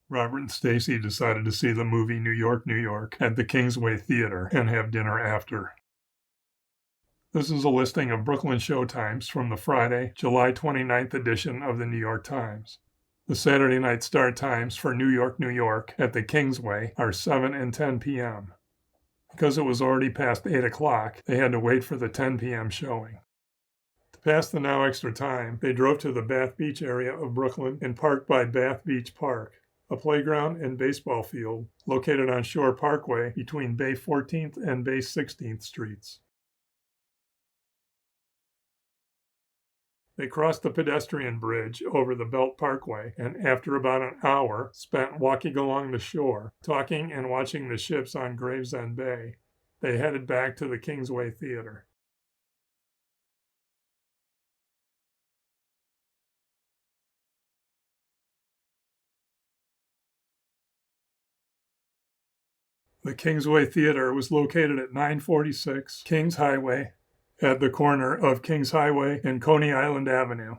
Robert and Stacy decided to see the movie New York, New York at the Kingsway Theater and have dinner after. This is a listing of Brooklyn showtimes from the Friday, July 29th edition of the New York Times. The Saturday night start times for New York, New York at the Kingsway are 7 and 10 p.m. Because it was already past 8 o'clock, they had to wait for the 10 p.m. showing. To pass the now extra time, they drove to the Bath Beach area of Brooklyn and parked by Bath Beach Park, a playground and baseball field located on Shore Parkway between Bay 14th and Bay 16th Streets. They crossed the pedestrian bridge over the Belt Parkway and, after about an hour spent walking along the shore, talking and watching the ships on Gravesend Bay, they headed back to the Kingsway Theater. The Kingsway Theater was located at 946 Kings Highway, at the corner of Kings Highway and Coney Island Avenue.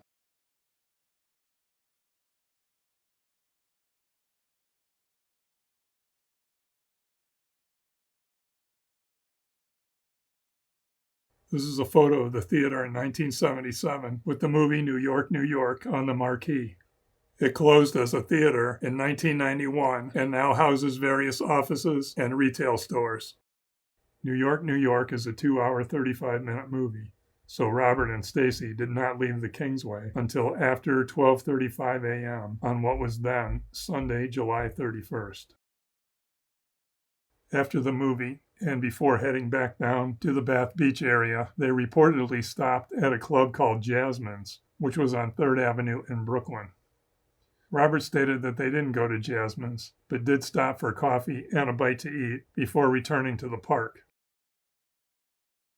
This is a photo of the theater in 1977 with the movie New York, New York on the marquee. It closed as a theater in 1991 and now houses various offices and retail stores. New York, New York is a 2-hour, 35-minute movie, so Robert and Stacy did not leave the Kingsway until after 12:35 a.m. on what was then Sunday, July 31st. After the movie, and before heading back down to the Bath Beach area, they reportedly stopped at a club called Jasmine's, which was on 3rd Avenue in Brooklyn. Robert stated that they didn't go to Jasmine's, but did stop for coffee and a bite to eat before returning to the park.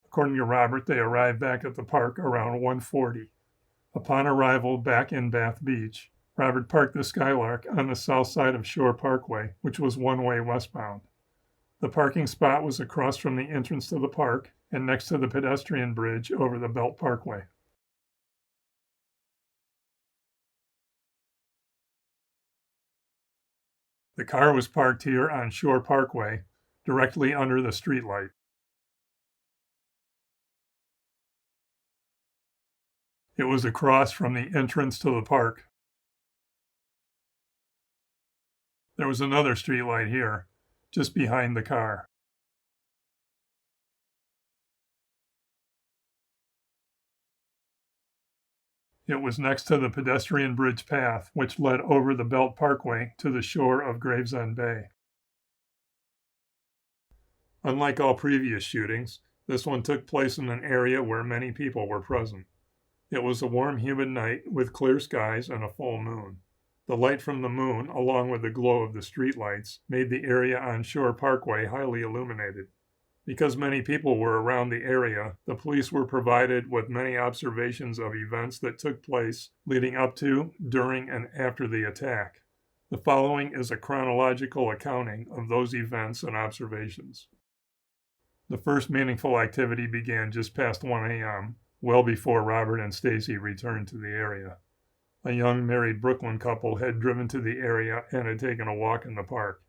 According to Robert, they arrived back at the park around 1:40. Upon arrival back in Bath Beach, Robert parked the Skylark on the south side of Shore Parkway, which was one-way westbound. The parking spot was across from the entrance to the park and next to the pedestrian bridge over the Belt Parkway. The car was parked here on Shore Parkway, directly under the streetlight. It was across from the entrance to the park. There was another streetlight here, just behind the car. It was next to the pedestrian bridge path, which led over the Belt Parkway to the shore of Gravesend Bay. Unlike all previous shootings, this one took place in an area where many people were present. It was a warm, humid night with clear skies and a full moon. The light from the moon, along with the glow of the streetlights, made the area on Shore Parkway highly illuminated. Because many people were around the area, the police were provided with many observations of events that took place leading up to, during, and after the attack. The following is a chronological accounting of those events and observations. The first meaningful activity began just past 1 a.m., well before Robert and Stacy returned to the area. A young married Brooklyn couple had driven to the area and had taken a walk in the park.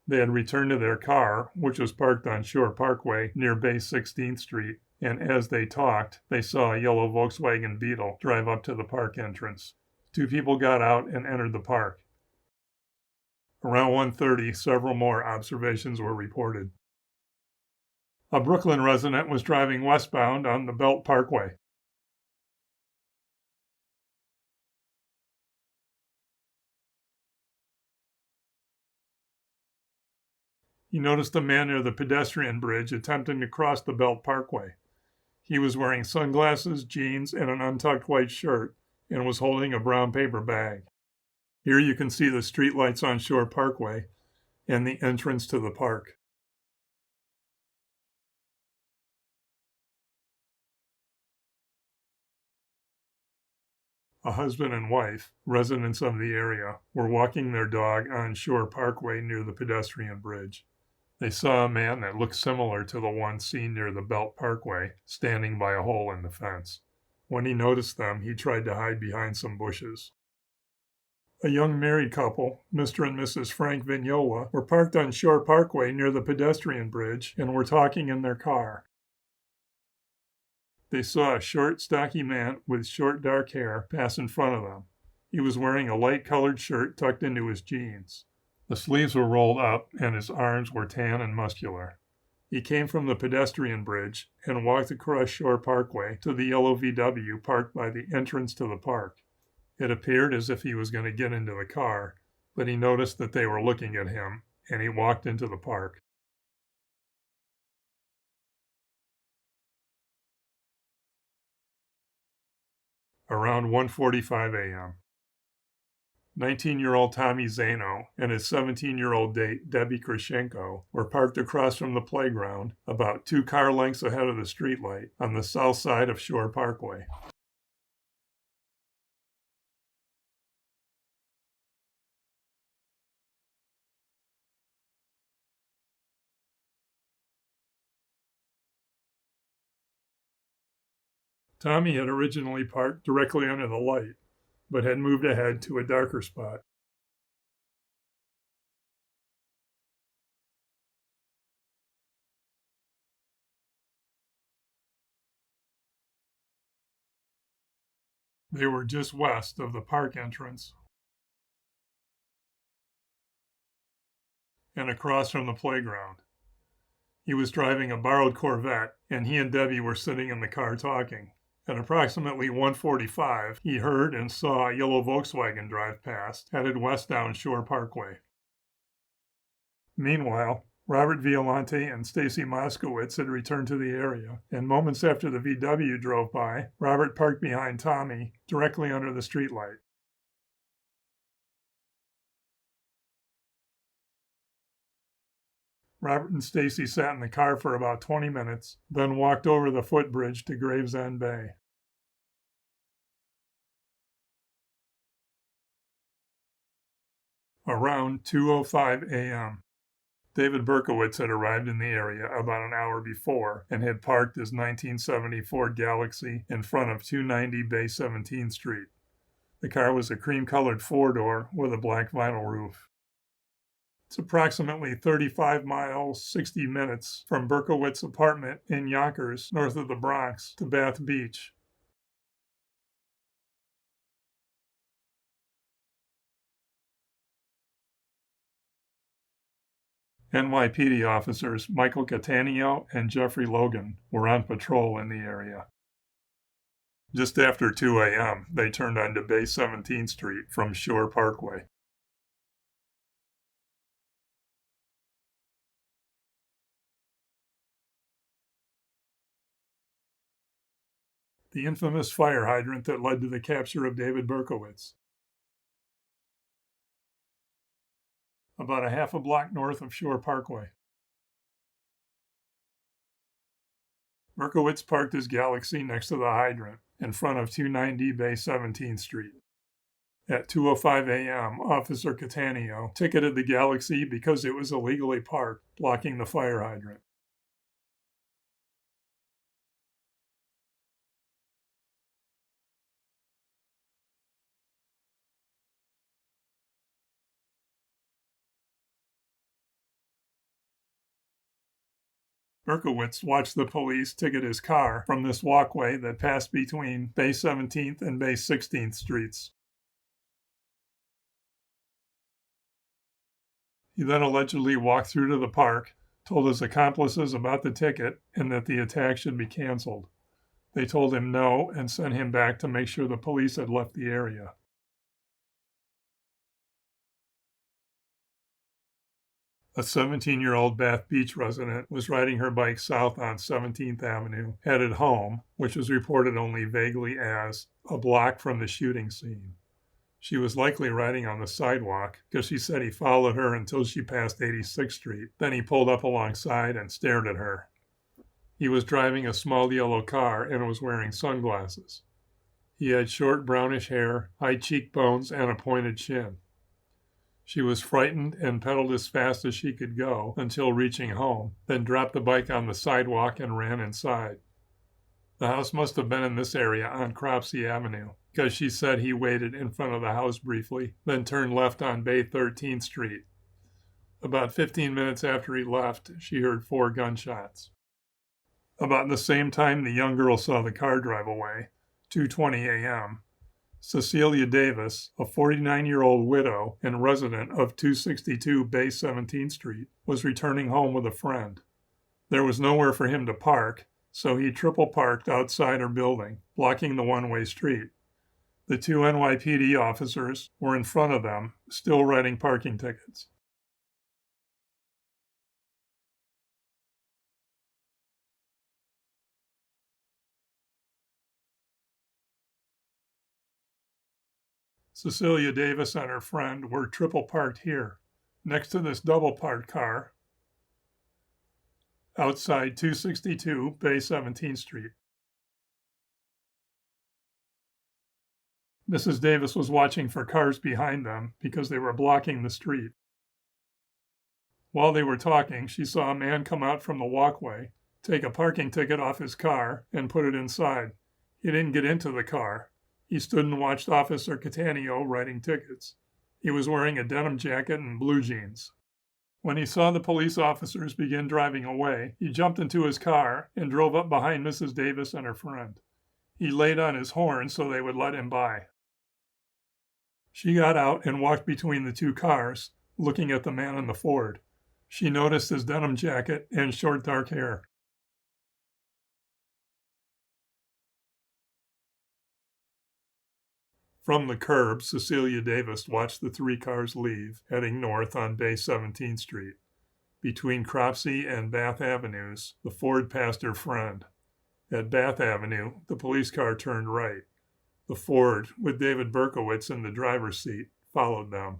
They had returned to their car, which was parked on Shore Parkway near Bay 16th Street, and as they talked, they saw a yellow Volkswagen Beetle drive up to the park entrance. 2 people got out and entered the park. Around 1:30, several more observations were reported. A Brooklyn resident was driving westbound on the Belt Parkway. He noticed a man near the pedestrian bridge attempting to cross the Belt Parkway. He was wearing sunglasses, jeans, and an untucked white shirt, and was holding a brown paper bag. Here you can see the streetlights on Shore Parkway and the entrance to the park. A husband and wife, residents of the area, were walking their dog on Shore Parkway near the pedestrian bridge. They saw a man that looked similar to the one seen near the Belt Parkway, standing by a hole in the fence. When he noticed them, he tried to hide behind some bushes. A young married couple, Mr. and Mrs. Frank Vignola, were parked on Shore Parkway near the pedestrian bridge and were talking in their car. They saw a short, stocky man with short, dark hair pass in front of them. He was wearing a light-colored shirt tucked into his jeans. The sleeves were rolled up, and his arms were tan and muscular. He came from the pedestrian bridge and walked across Shore Parkway to the yellow VW parked by the entrance to the park. It appeared as if he was going to get into the car, but he noticed that they were looking at him, and he walked into the park. Around 1:45 a.m. 19-year-old Tommy Zano and his 17-year-old date, Debbie Krishenko, were parked across from the playground, about 2 car lengths ahead of the streetlight, on the south side of Shore Parkway. Tommy had originally parked directly under the light, but had moved ahead to a darker spot. They were just west of the park entrance and across from the playground. He was driving a borrowed Corvette, and he and Debbie were sitting in the car talking. At approximately 1:45, he heard and saw a yellow Volkswagen drive past, headed west down Shore Parkway. Meanwhile, Robert Violante and Stacy Moskowitz had returned to the area, and moments after the VW drove by, Robert parked behind Tommy, directly under the streetlight. Robert and Stacy sat in the car for about 20 minutes, then walked over the footbridge to Gravesend Bay. Around 2:05 a.m., David Berkowitz had arrived in the area about an hour before and had parked his 1970 Ford Galaxy in front of 290 Bay 17th Street. The car was a cream-colored four-door with a black vinyl roof. It's approximately 35 miles, 60 minutes from Berkowitz's apartment in Yonkers, north of the Bronx, to Bath Beach. NYPD officers Michael Catania and Jeffrey Logan were on patrol in the area. Just after 2 a.m., they turned onto Bay 17th Street from Shore Parkway. The infamous fire hydrant that led to the capture of David Berkowitz. About a half a block north of Shore Parkway. Berkowitz parked his Galaxy next to the hydrant in front of 290 Bay 17th Street. At 2:05 a.m., Officer Catania ticketed the Galaxy because it was illegally parked, blocking the fire hydrant. Berkowitz watched the police ticket his car from this walkway that passed between Bay 17th and Bay 16th Streets. He then allegedly walked through to the park, told his accomplices about the ticket and that the attack should be canceled. They told him no and sent him back to make sure the police had left the area. A 17-year-old Bath Beach resident was riding her bike south on 17th Avenue, headed home, which was reported only vaguely as a block from the shooting scene. She was likely riding on the sidewalk because she said he followed her until she passed 86th Street. Then he pulled up alongside and stared at her. He was driving a small yellow car and was wearing sunglasses. He had short brownish hair, high cheekbones, and a pointed chin. She was frightened and pedaled as fast as she could go until reaching home, then dropped the bike on the sidewalk and ran inside. The house must have been in this area on Cropsey Avenue, because she said he waited in front of the house briefly, then turned left on Bay 13th Street. About 15 minutes after he left, she heard 4 gunshots. About the same time the young girl saw the car drive away, 2:20 a.m., Cecilia Davis, a 49-year-old widow and resident of 262 Bay 17th Street, was returning home with a friend. There was nowhere for him to park, so he triple parked outside her building, blocking the one-way street. The 2 NYPD officers were in front of them, still writing parking tickets. Cecilia Davis and her friend were triple parked here, next to this double parked car, outside 262 Bay 17th Street. Mrs. Davis was watching for cars behind them because they were blocking the street. While they were talking, she saw a man come out from the walkway, take a parking ticket off his car, and put it inside. He didn't get into the car. He stood and watched Officer Catania writing tickets. He was wearing a denim jacket and blue jeans. When he saw the police officers begin driving away, he jumped into his car and drove up behind Mrs. Davis and her friend. He laid on his horn so they would let him by. She got out and walked between the two cars, looking at the man in the Ford. She noticed his denim jacket and short dark hair. From the curb, Cecilia Davis watched the three cars leave, heading north on Bay 17th Street. Between Cropsey and Bath Avenues, the Ford passed her friend. At Bath Avenue, the police car turned right. The Ford, with David Berkowitz in the driver's seat, followed them.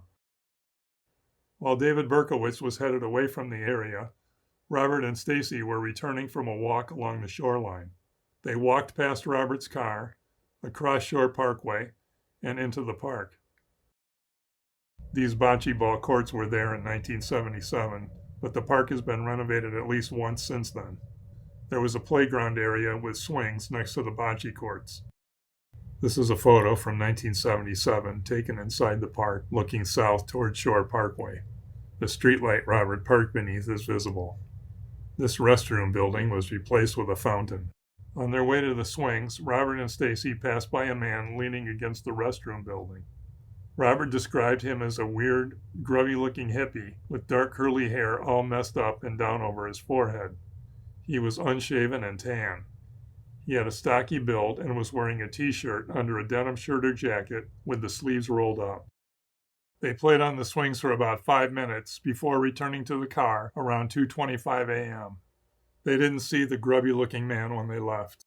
While David Berkowitz was headed away from the area, Robert and Stacy were returning from a walk along the shoreline. They walked past Robert's car, across Shore Parkway, and into the park. These bocce ball courts were there in 1977, but the park has been renovated at least once since then. There was a playground area with swings next to the bocce courts. This is a photo from 1977 taken inside the park, looking south toward Shore Parkway. The streetlight Robert parked beneath is visible. This restroom building was replaced with a fountain. On their way to the swings, Robert and Stacy passed by a man leaning against the restroom building. Robert described him as a weird, grubby-looking hippie with dark curly hair all messed up and down over his forehead. He was unshaven and tan. He had a stocky build and was wearing a t-shirt under a denim shirt or jacket with the sleeves rolled up. They played on the swings for about 5 minutes before returning to the car around 2:25 a.m. They didn't see the grubby-looking man when they left.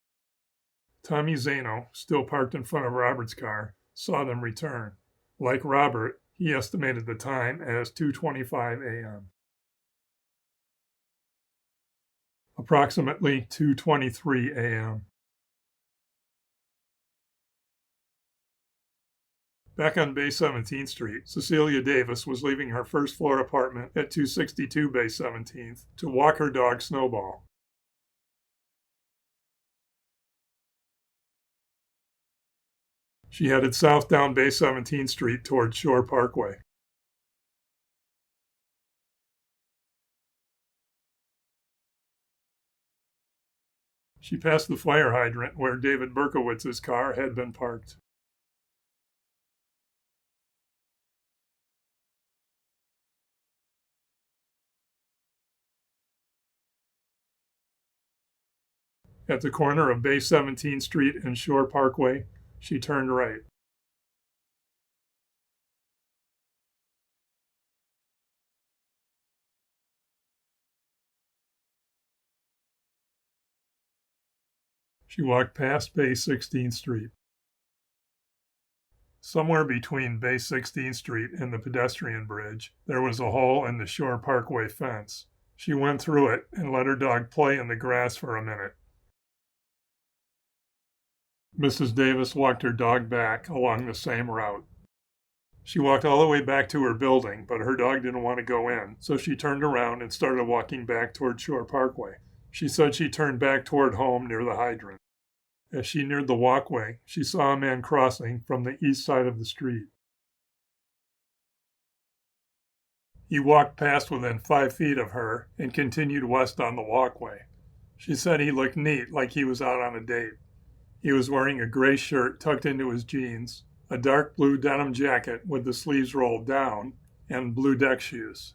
Tommy Zano, still parked in front of Robert's car, saw them return. Like Robert, he estimated the time as 2:25 a.m. Approximately 2:23 a.m. Back on Bay 17th Street, Cecilia Davis was leaving her first-floor apartment at 262 Bay 17th to walk her dog Snowball. She headed south down Bay 17th Street toward Shore Parkway. She passed the fire hydrant where David Berkowitz's car had been parked. At the corner of Bay 17th Street and Shore Parkway, she turned right. She walked past Bay 16th Street. Somewhere between Bay 16th Street and the pedestrian bridge, there was a hole in the Shore Parkway fence. She went through it and let her dog play in the grass for a minute. Mrs. Davis walked her dog back along the same route. She walked all the way back to her building, but her dog didn't want to go in, so she turned around and started walking back toward Shore Parkway. She said she turned back toward home near the hydrant. As she neared the walkway, she saw a man crossing from the east side of the street. He walked past within 5 feet of her and continued west on the walkway. She said he looked neat, like he was out on a date. He was wearing a gray shirt tucked into his jeans, a dark blue denim jacket with the sleeves rolled down, and blue deck shoes.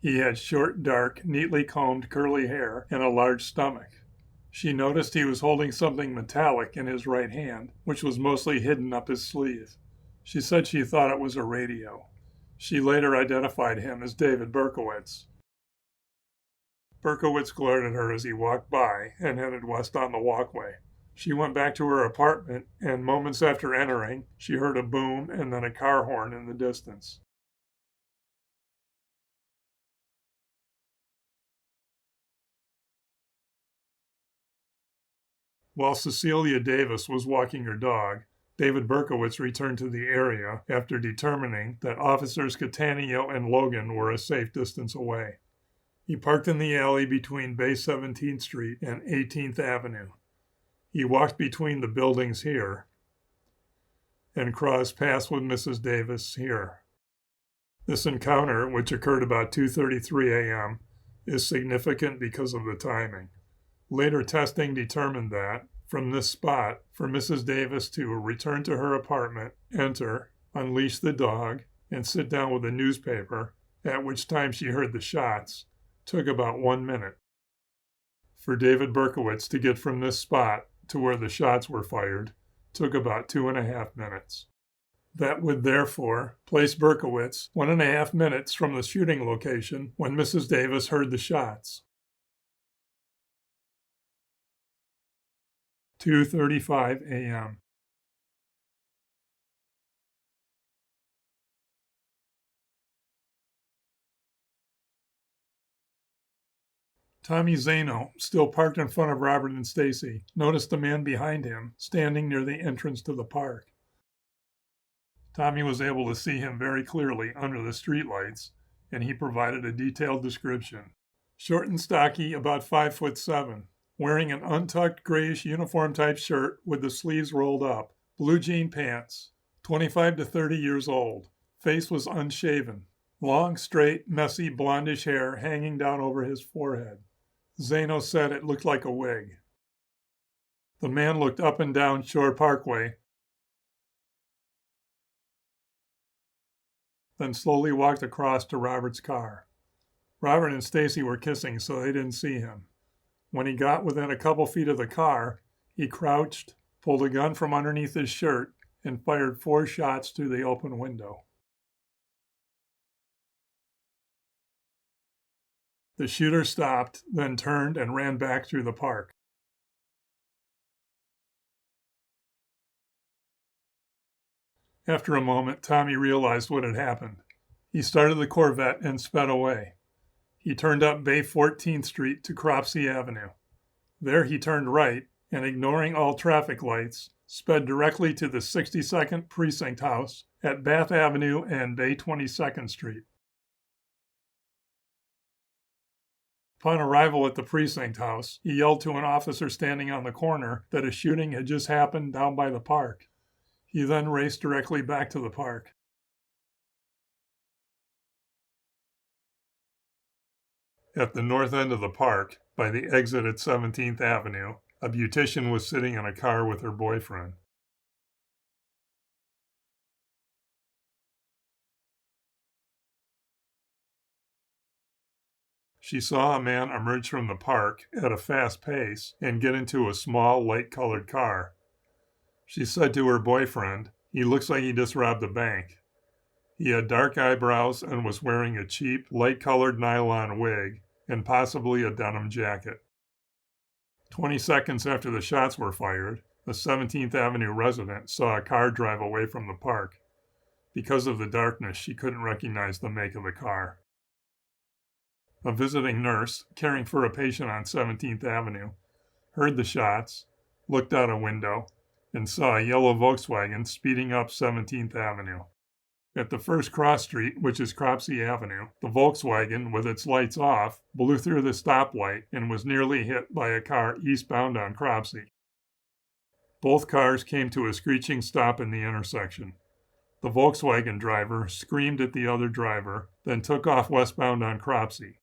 He had short, dark, neatly combed curly hair and a large stomach. She noticed he was holding something metallic in his right hand, which was mostly hidden up his sleeve. She said she thought it was a radio. She later identified him as David Berkowitz. Berkowitz glared at her as he walked by and headed west on the walkway. She went back to her apartment, and moments after entering, she heard a boom and then a car horn in the distance. While Cecilia Davis was walking her dog, David Berkowitz returned to the area after determining that Officers Catania and Logan were a safe distance away. He parked in the alley between Bay 17th Street and 18th Avenue. He walked between the buildings here and crossed paths with Mrs. Davis here. This encounter, which occurred about 2:33 a.m., is significant because of the timing. Later testing determined that, From this spot, for Mrs. Davis to return to her apartment, enter, unleash the dog, and sit down with a newspaper, at which time she heard the shots, took about 1 minute. For David Berkowitz to get from this spot to where the shots were fired took about 2.5 minutes. That would therefore place Berkowitz 1.5 minutes from the shooting location when Mrs. Davis heard the shots. 2:35 a.m. Tommy Zano, still parked in front of Robert and Stacy, noticed the man behind him standing near the entrance to the park. Tommy was able to see him very clearly under the streetlights, and he provided a detailed description. Short and stocky, about 5'7", wearing an untucked grayish uniform-type shirt with the sleeves rolled up, blue jean pants, 25 to 30 years old. Face was unshaven. Long, straight, messy, blondish hair hanging down over his forehead. Zano said it looked like a wig. The man looked up and down Shore Parkway, then slowly walked across to Robert's car. Robert and Stacy were kissing, so they didn't see him. When he got within a couple feet of the car, he crouched, pulled a gun from underneath his shirt, and fired 4 shots through the open window. The shooter stopped, then turned and ran back through the park. After a moment, Tommy realized what had happened. He started the Corvette and sped away. He turned up Bay 14th Street to Cropsey Avenue. There he turned right, and ignoring all traffic lights, sped directly to the 62nd Precinct House at Bath Avenue and Bay 22nd Street. Upon arrival at the precinct house, he yelled to an officer standing on the corner that a shooting had just happened down by the park. He then raced directly back to the park. At the north end of the park, by the exit at 17th Avenue, a beautician was sitting in a car with her boyfriend. She saw a man emerge from the park at a fast pace and get into a small, light-colored car. She said to her boyfriend, "He looks like he just robbed a bank." He had dark eyebrows and was wearing a cheap, light-colored nylon wig and possibly a denim jacket. 20 seconds after the shots were fired, a 17th Avenue resident saw a car drive away from the park. Because of the darkness, she couldn't recognize the make of the car. A visiting nurse, caring for a patient on 17th Avenue, heard the shots, looked out a window, and saw a yellow Volkswagen speeding up 17th Avenue. At the first cross street, which is Cropsey Avenue, the Volkswagen, with its lights off, blew through the stoplight and was nearly hit by a car eastbound on Cropsey. Both cars came to a screeching stop in the intersection. The Volkswagen driver screamed at the other driver, then took off westbound on Cropsey.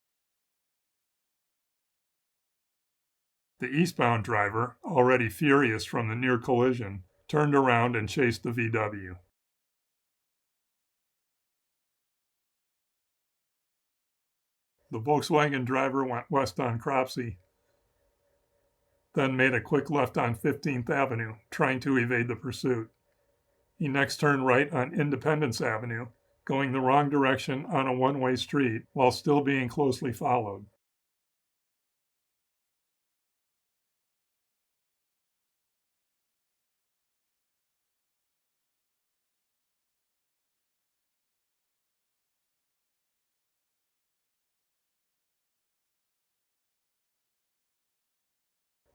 The eastbound driver, already furious from the near collision, turned around and chased the VW. The Volkswagen driver went west on Cropsey, then made a quick left on 15th Avenue, trying to evade the pursuit. He next turned right on Independence Avenue, going the wrong direction on a one-way street while still being closely followed.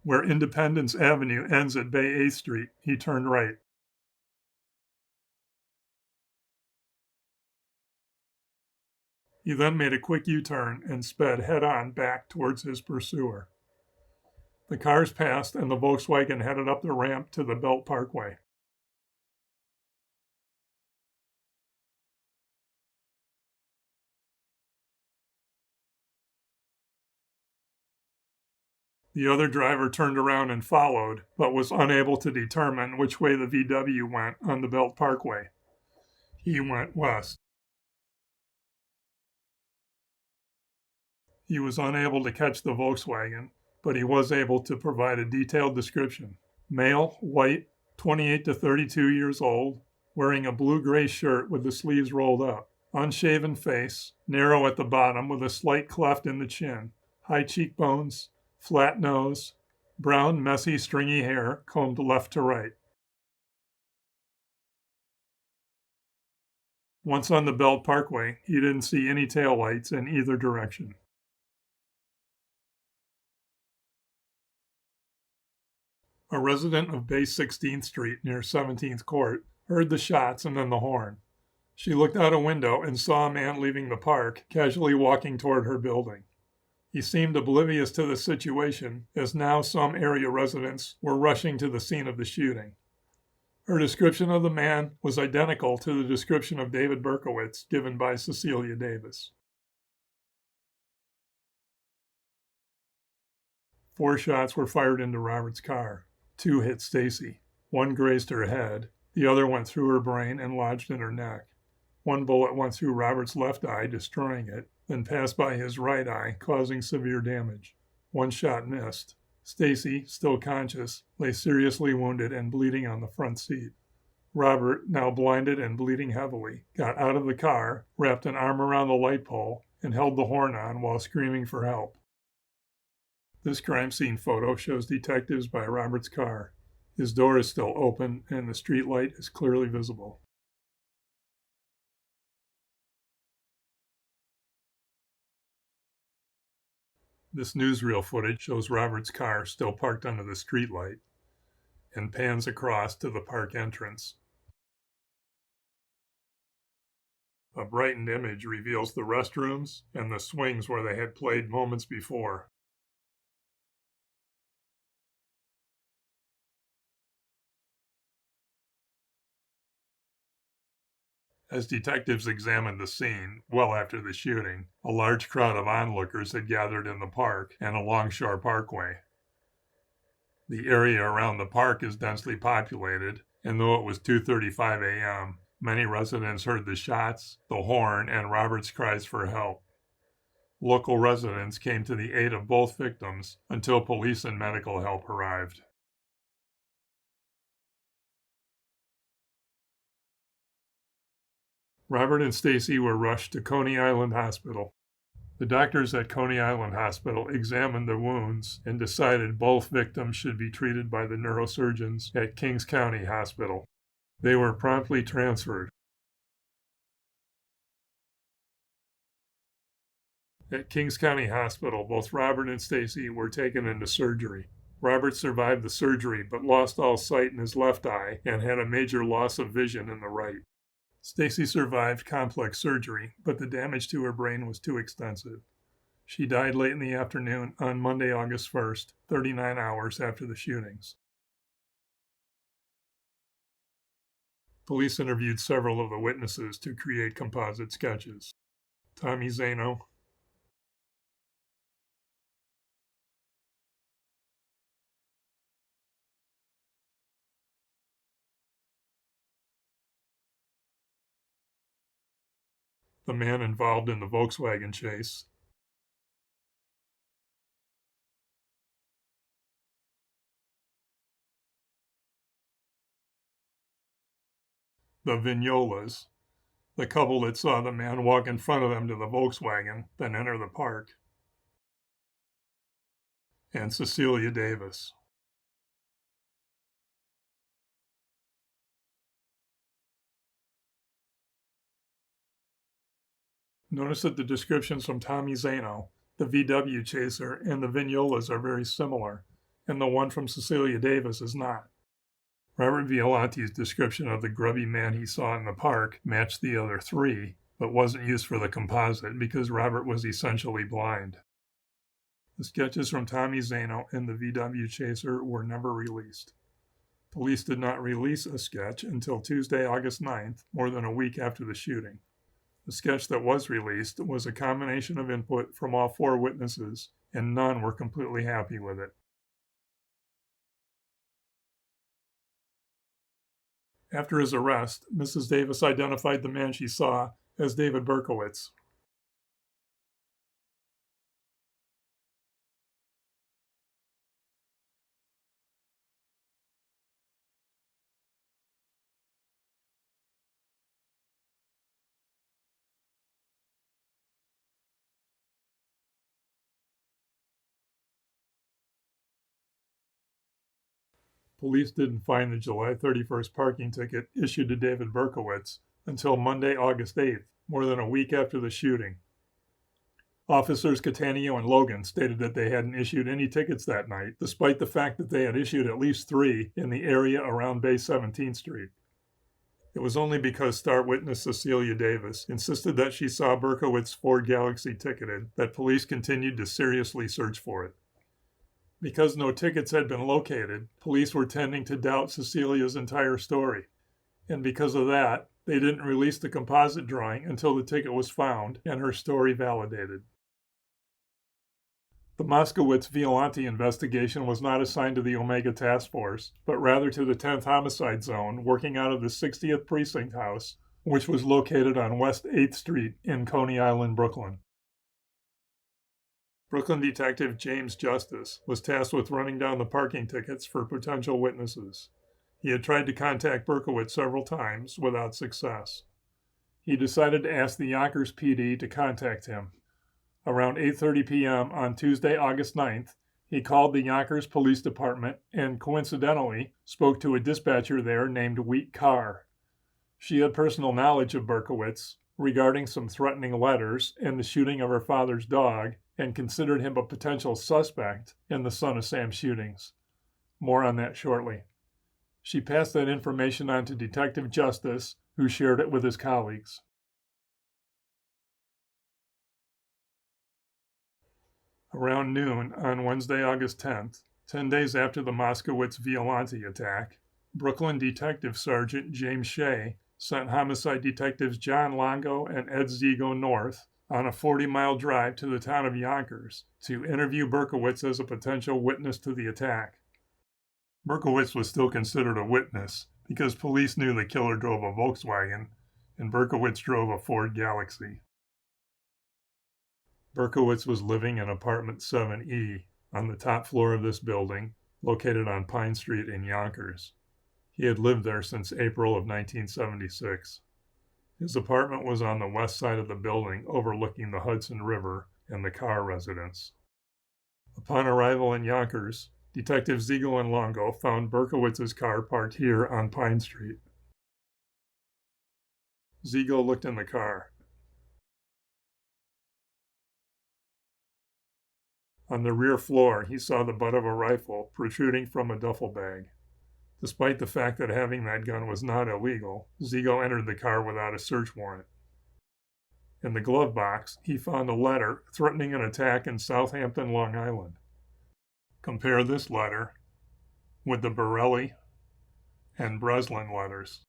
Where Independence Avenue ends at Bay 8th Street, he turned right. He then made a quick U-turn and sped head-on back towards his pursuer. The cars passed and the Volkswagen headed up the ramp to the Belt Parkway. The other driver turned around and followed, but was unable to determine which way the VW went on the Belt Parkway. He went west. He was unable to catch the Volkswagen, but he was able to provide a detailed description. Male, white, 28 to 32 years old, wearing a blue-gray shirt with the sleeves rolled up. Unshaven face, narrow at the bottom with a slight cleft in the chin. High cheekbones, flat nose, brown, messy, stringy hair combed left to right. Once on the Belt Parkway, he didn't see any taillights in either direction. A resident of Bay 16th Street near 17th Court heard the shots and then the horn. She looked out a window and saw a man leaving the park, casually walking toward her building. He seemed oblivious to the situation, as now some area residents were rushing to the scene of the shooting. Her description of the man was identical to the description of David Berkowitz given by Cecilia Davis. 4 shots were fired into Robert's car. 2 hit Stacy. 1 grazed her head. The other went through her brain and lodged in her neck. 1 bullet went through Robert's left eye, destroying it, then passed by his right eye, causing severe damage. 1 shot missed. Stacy, still conscious, lay seriously wounded and bleeding on the front seat. Robert, now blinded and bleeding heavily, got out of the car, wrapped an arm around the light pole, and held the horn on while screaming for help. This crime scene photo shows detectives by Robert's car. His door is still open, and the street light is clearly visible. This newsreel footage shows Robert's car still parked under the streetlight and pans across to the park entrance. A brightened image reveals the restrooms and the swings where they had played moments before. As detectives examined the scene, well after the shooting, a large crowd of onlookers had gathered in the park and along Shore Parkway. The area around the park is densely populated, and though it was 2:35 a.m., many residents heard the shots, the horn, and Robert's cries for help. Local residents came to the aid of both victims until police and medical help arrived. Robert and Stacy were rushed to Coney Island Hospital. The doctors at Coney Island Hospital examined the wounds and decided both victims should be treated by the neurosurgeons at Kings County Hospital. They were promptly transferred. At Kings County Hospital, both Robert and Stacy were taken into surgery. Robert survived the surgery but lost all sight in his left eye and had a major loss of vision in the right. Stacy survived complex surgery, but the damage to her brain was too extensive. She died late in the afternoon on Monday, August 1st, 39 hours after the shootings. Police interviewed several of the witnesses to create composite sketches. Tommy Zano, the man involved in the Volkswagen chase, the Vignolas, the couple that saw the man walk in front of them to the Volkswagen, then enter the park, and Cecilia Davis. Notice that the descriptions from Tommy Zano, the VW chaser, and the Vignolas are very similar, and the one from Cecilia Davis is not. Robert Violante's description of the grubby man he saw in the park matched the other 3, but wasn't used for the composite because Robert was essentially blind. The sketches from Tommy Zano and the VW chaser were never released. Police did not release a sketch until Tuesday, August 9th, more than a week after the shooting. The sketch that was released was a combination of input from all 4 witnesses, and none were completely happy with it. After his arrest, Mrs. Davis identified the man she saw as David Berkowitz. Police didn't find the July 31st parking ticket issued to David Berkowitz until Monday, August 8th, more than a week after the shooting. Officers Catania and Logan stated that they hadn't issued any tickets that night, despite the fact that they had issued at least 3 in the area around Bay 17th Street. It was only because star witness Cecilia Davis insisted that she saw Berkowitz's Ford Galaxy ticketed that police continued to seriously search for it. Because no tickets had been located, police were tending to doubt Cecilia's entire story. And because of that, they didn't release the composite drawing until the ticket was found and her story validated. The Moskowitz Violante investigation was not assigned to the Omega Task Force, but rather to the 10th Homicide Zone, working out of the 60th Precinct House, which was located on West 8th Street in Coney Island, Brooklyn. Brooklyn detective James Justice was tasked with running down the parking tickets for potential witnesses. He had tried to contact Berkowitz several times without success. He decided to ask the Yonkers PD to contact him. Around 8:30 p.m. on Tuesday, August 9th, he called the Yonkers Police Department and coincidentally spoke to a dispatcher there named Wheat Carr. She had personal knowledge of Berkowitz regarding some threatening letters and the shooting of her father's dog, and considered him a potential suspect in the Son of Sam shootings. More on that shortly. She passed that information on to Detective Justice, who shared it with his colleagues. Around noon on Wednesday, August 10th, 10 days after the Moskowitz Violante attack, Brooklyn Detective Sergeant James Shea sent homicide detectives John Longo and Ed Zigo north on a 40-mile drive to the town of Yonkers to interview Berkowitz as a potential witness to the attack. Berkowitz was still considered a witness because police knew the killer drove a Volkswagen and Berkowitz drove a Ford Galaxy. Berkowitz was living in apartment 7E on the top floor of this building, located on Pine Street in Yonkers. He had lived there since April of 1976. His apartment was on the west side of the building overlooking the Hudson River and the Carr residence. Upon arrival in Yonkers, Detectives Ziegel and Longo found Berkowitz's car parked here on Pine Street. Ziegel looked in the car. On the rear floor, he saw the butt of a rifle protruding from a duffel bag. Despite the fact that having that gun was not illegal, Ziegel entered the car without a search warrant. In the glove box, he found a letter threatening an attack in Southampton, Long Island. Compare this letter with the Borelli and Breslin letters.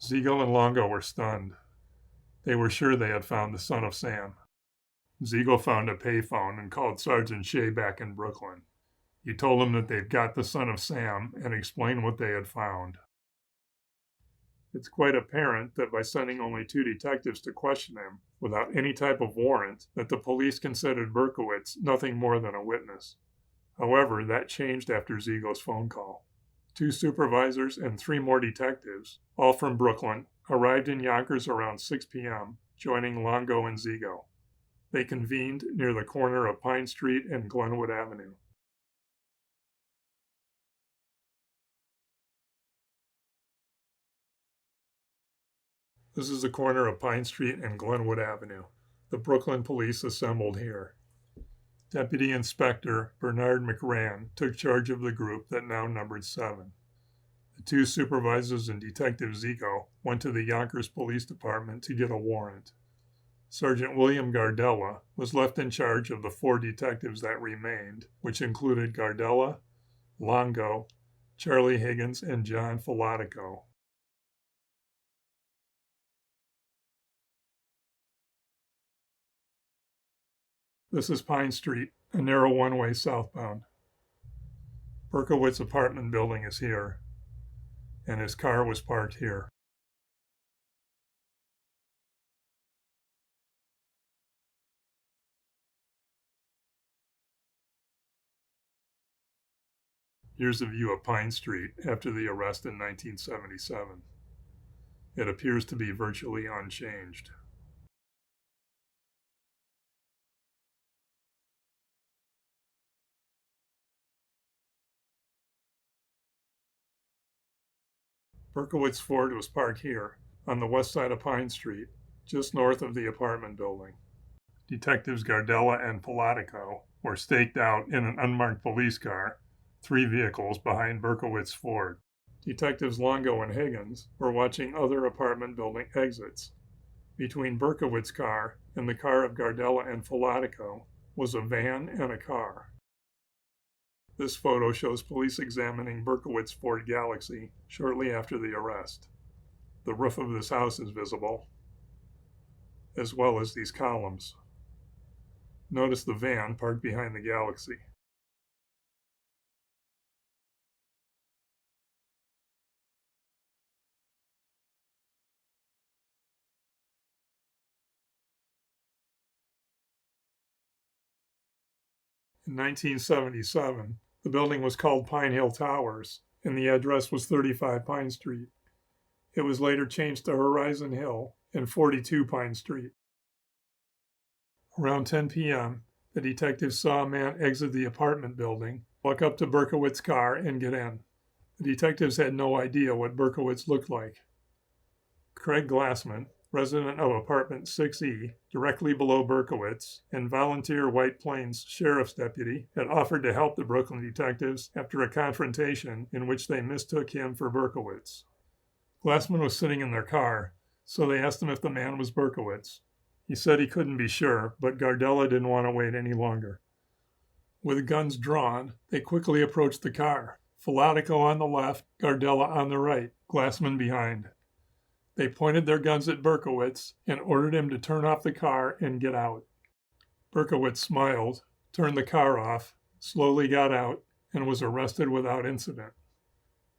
Ziegel and Longo were stunned. They were sure they had found the Son of Sam. Ziegel found a payphone and called Sergeant Shea back in Brooklyn. He told him that they'd got the Son of Sam and explained what they had found. It's quite apparent that by sending only 2 detectives to question him, without any type of warrant, that the police considered Berkowitz nothing more than a witness. However, that changed after Ziegel's phone call. 2 supervisors and 3 more detectives, all from Brooklyn, arrived in Yonkers around 6 p.m., joining Longo and Ziegel. They convened near the corner of Pine Street and Glenwood Avenue. This is the corner of Pine Street and Glenwood Avenue. The Brooklyn police assembled here. Deputy Inspector Bernard McRan took charge of the group that now numbered 7. The 2 supervisors and Detective Ziegel went to the Yonkers Police Department to get a warrant. Sergeant William Gardella was left in charge of the 4 detectives that remained, which included Gardella, Longo, Charlie Higgins, and John Filatico. This is Pine Street, a narrow one-way southbound. Berkowitz apartment building is here, and his car was parked here. Here's a view of Pine Street after the arrest in 1977. It appears to be virtually unchanged. Berkowitz Ford was parked here, on the west side of Pine Street, just north of the apartment building. Detectives Gardella and Placido were staked out in an unmarked police car, 3 vehicles behind Berkowitz Ford. Detectives Longo and Higgins were watching other apartment building exits. Between Berkowitz's car and the car of Gardella and Placido was a van and a car. This photo shows police examining Berkowitz Ford Galaxy shortly after the arrest. The roof of this house is visible, as well as these columns. Notice the van parked behind the Galaxy. In 1977, the building was called Pine Hill Towers, and the address was 35 Pine Street. It was later changed to Horizon Hill and 42 Pine Street. Around 10 p.m., the detectives saw a man exit the apartment building, walk up to Berkowitz's car, and get in. The detectives had no idea what Berkowitz looked like. Craig Glassman, resident of apartment 6E, directly below Berkowitz, and volunteer White Plains sheriff's deputy, had offered to help the Brooklyn detectives after a confrontation in which they mistook him for Berkowitz. Glassman was sitting in their car, so they asked him if the man was Berkowitz. He said he couldn't be sure, but Gardella didn't want to wait any longer. With guns drawn, they quickly approached the car. Placido on the left, Gardella on the right, Glassman behind. They pointed their guns at Berkowitz and ordered him to turn off the car and get out. Berkowitz smiled, turned the car off, slowly got out, and was arrested without incident.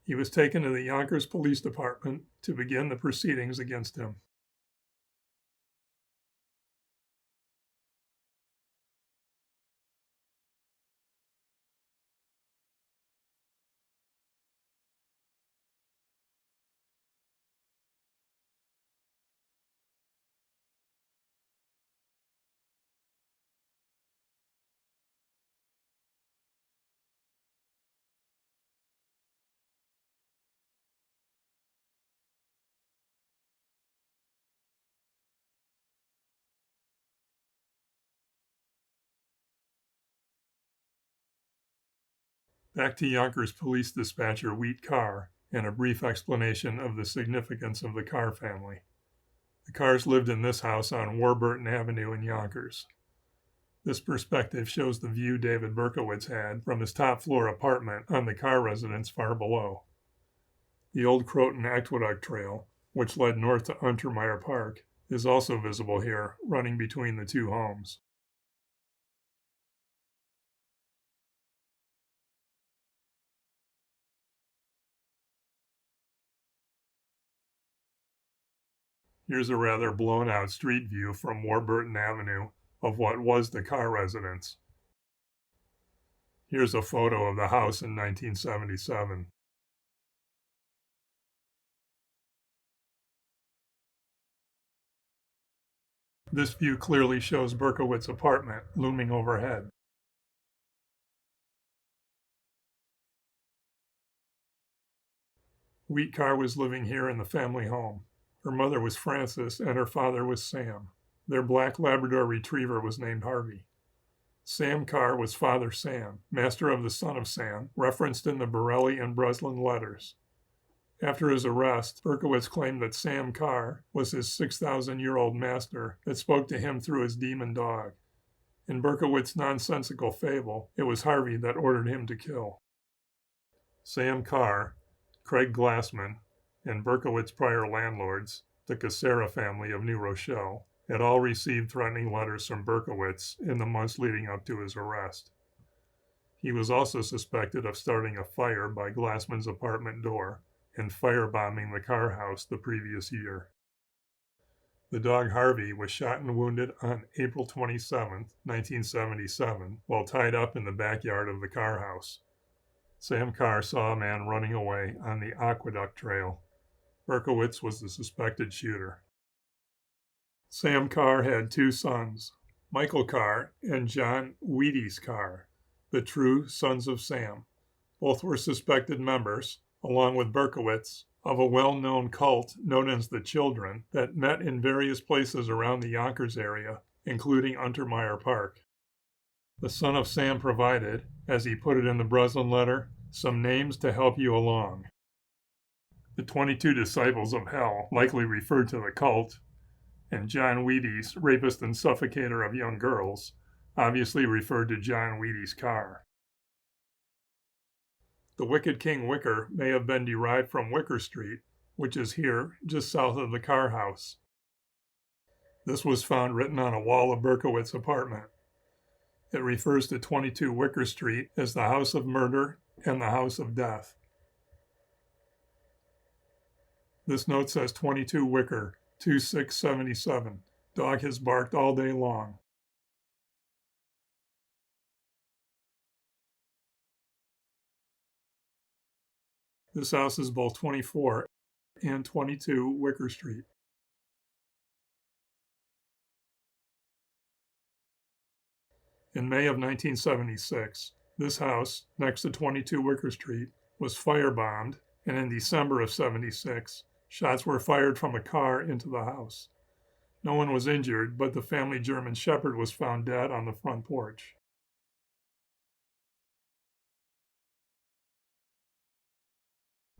He was taken to the Yonkers Police Department to begin the proceedings against him. Back to Yonkers Police Dispatcher Wheat Carr and a brief explanation of the significance of the Carr family. The Carrs lived in this house on Warburton Avenue in Yonkers. This perspective shows the view David Berkowitz had from his top-floor apartment on the Carr residence far below. The old Croton Aqueduct Trail, which led north to Untermeyer Park, is also visible here, running between the two homes. Here's a rather blown-out street view from Warburton Avenue of what was the Carr residence. Here's a photo of the house in 1977. This view clearly shows Berkowitz's apartment looming overhead. Wheat Carr was living here in the family home. Her mother was Frances and her father was Sam. Their black Labrador retriever was named Harvey. Sam Carr was Father Sam, master of the son of Sam, referenced in the Borelli and Breslin letters. After his arrest, Berkowitz claimed that Sam Carr was his 6,000-year-old master that spoke to him through his demon dog. In Berkowitz's nonsensical fable, it was Harvey that ordered him to kill. Sam Carr, Craig Glassman, and Berkowitz's prior landlords, the Cassera family of New Rochelle, had all received threatening letters from Berkowitz in the months leading up to his arrest. He was also suspected of starting a fire by Glassman's apartment door and firebombing the car house the previous year. The dog Harvey was shot and wounded on April 27, 1977, while tied up in the backyard of the car house. Sam Carr saw a man running away on the Aqueduct Trail. Berkowitz was the suspected shooter. Sam Carr had two sons, Michael Carr and John Wheaties Carr, the true sons of Sam. Both were suspected members, along with Berkowitz, of a well-known cult known as the Children that met in various places around the Yonkers area, including Untermeyer Park. The son of Sam provided, as he put it in the Breslin Letter, some names to help you along. The 22 disciples of hell likely referred to the cult, and John Wheaties, rapist and suffocator of young girls, obviously referred to John Wheaties Carr. The Wicked King Wicker may have been derived from Wicker Street, which is here, just south of the car house. This was found written on a wall of Berkowitz's apartment. It refers to 22 Wicker Street as the house of murder and the house of death. This note says 22 Wicker, 2677. Dog has barked all day long. This house is both 24 and 22 Wicker Street. In May of 1976, this house, next to 22 Wicker Street, was firebombed, and in December of 76, shots were fired from a car into the house. No one was injured, but the family German Shepherd was found dead on the front porch.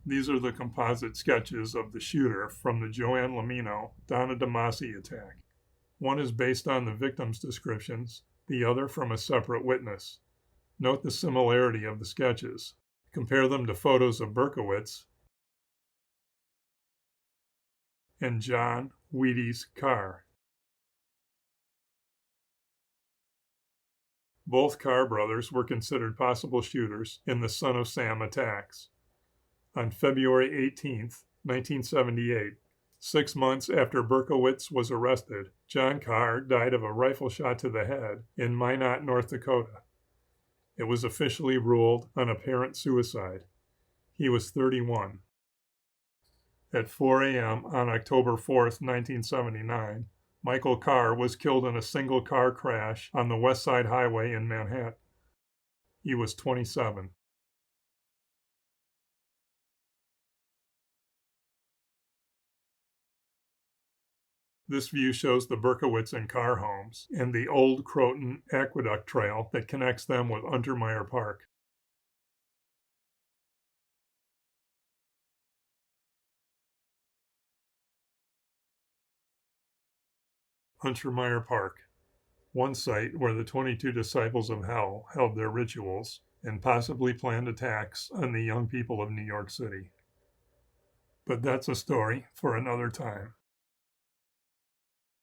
These are the composite sketches of the shooter from the Joanne Lomino, Donna Demasi attack. One is based on the victim's descriptions, the other from a separate witness. Note the similarity of the sketches. Compare them to photos of Berkowitz and John Wheaties Carr. Both Carr brothers were considered possible shooters in the Son of Sam attacks. On February 18, 1978, 6 months after Berkowitz was arrested, John Carr died of a rifle shot to the head in Minot, North Dakota. It was officially ruled an apparent suicide. He was 31. At 4 a.m. on October 4, 1979, Michael Carr was killed in a single-car crash on the West Side Highway in Manhattan. He was 27. This view shows the Berkowitz and Carr homes and the old Croton Aqueduct Trail that connects them with Untermeyer Park. Untermeyer Park, one site where the 22 disciples of hell held their rituals and possibly planned attacks on the young people of New York City. But that's a story for another time.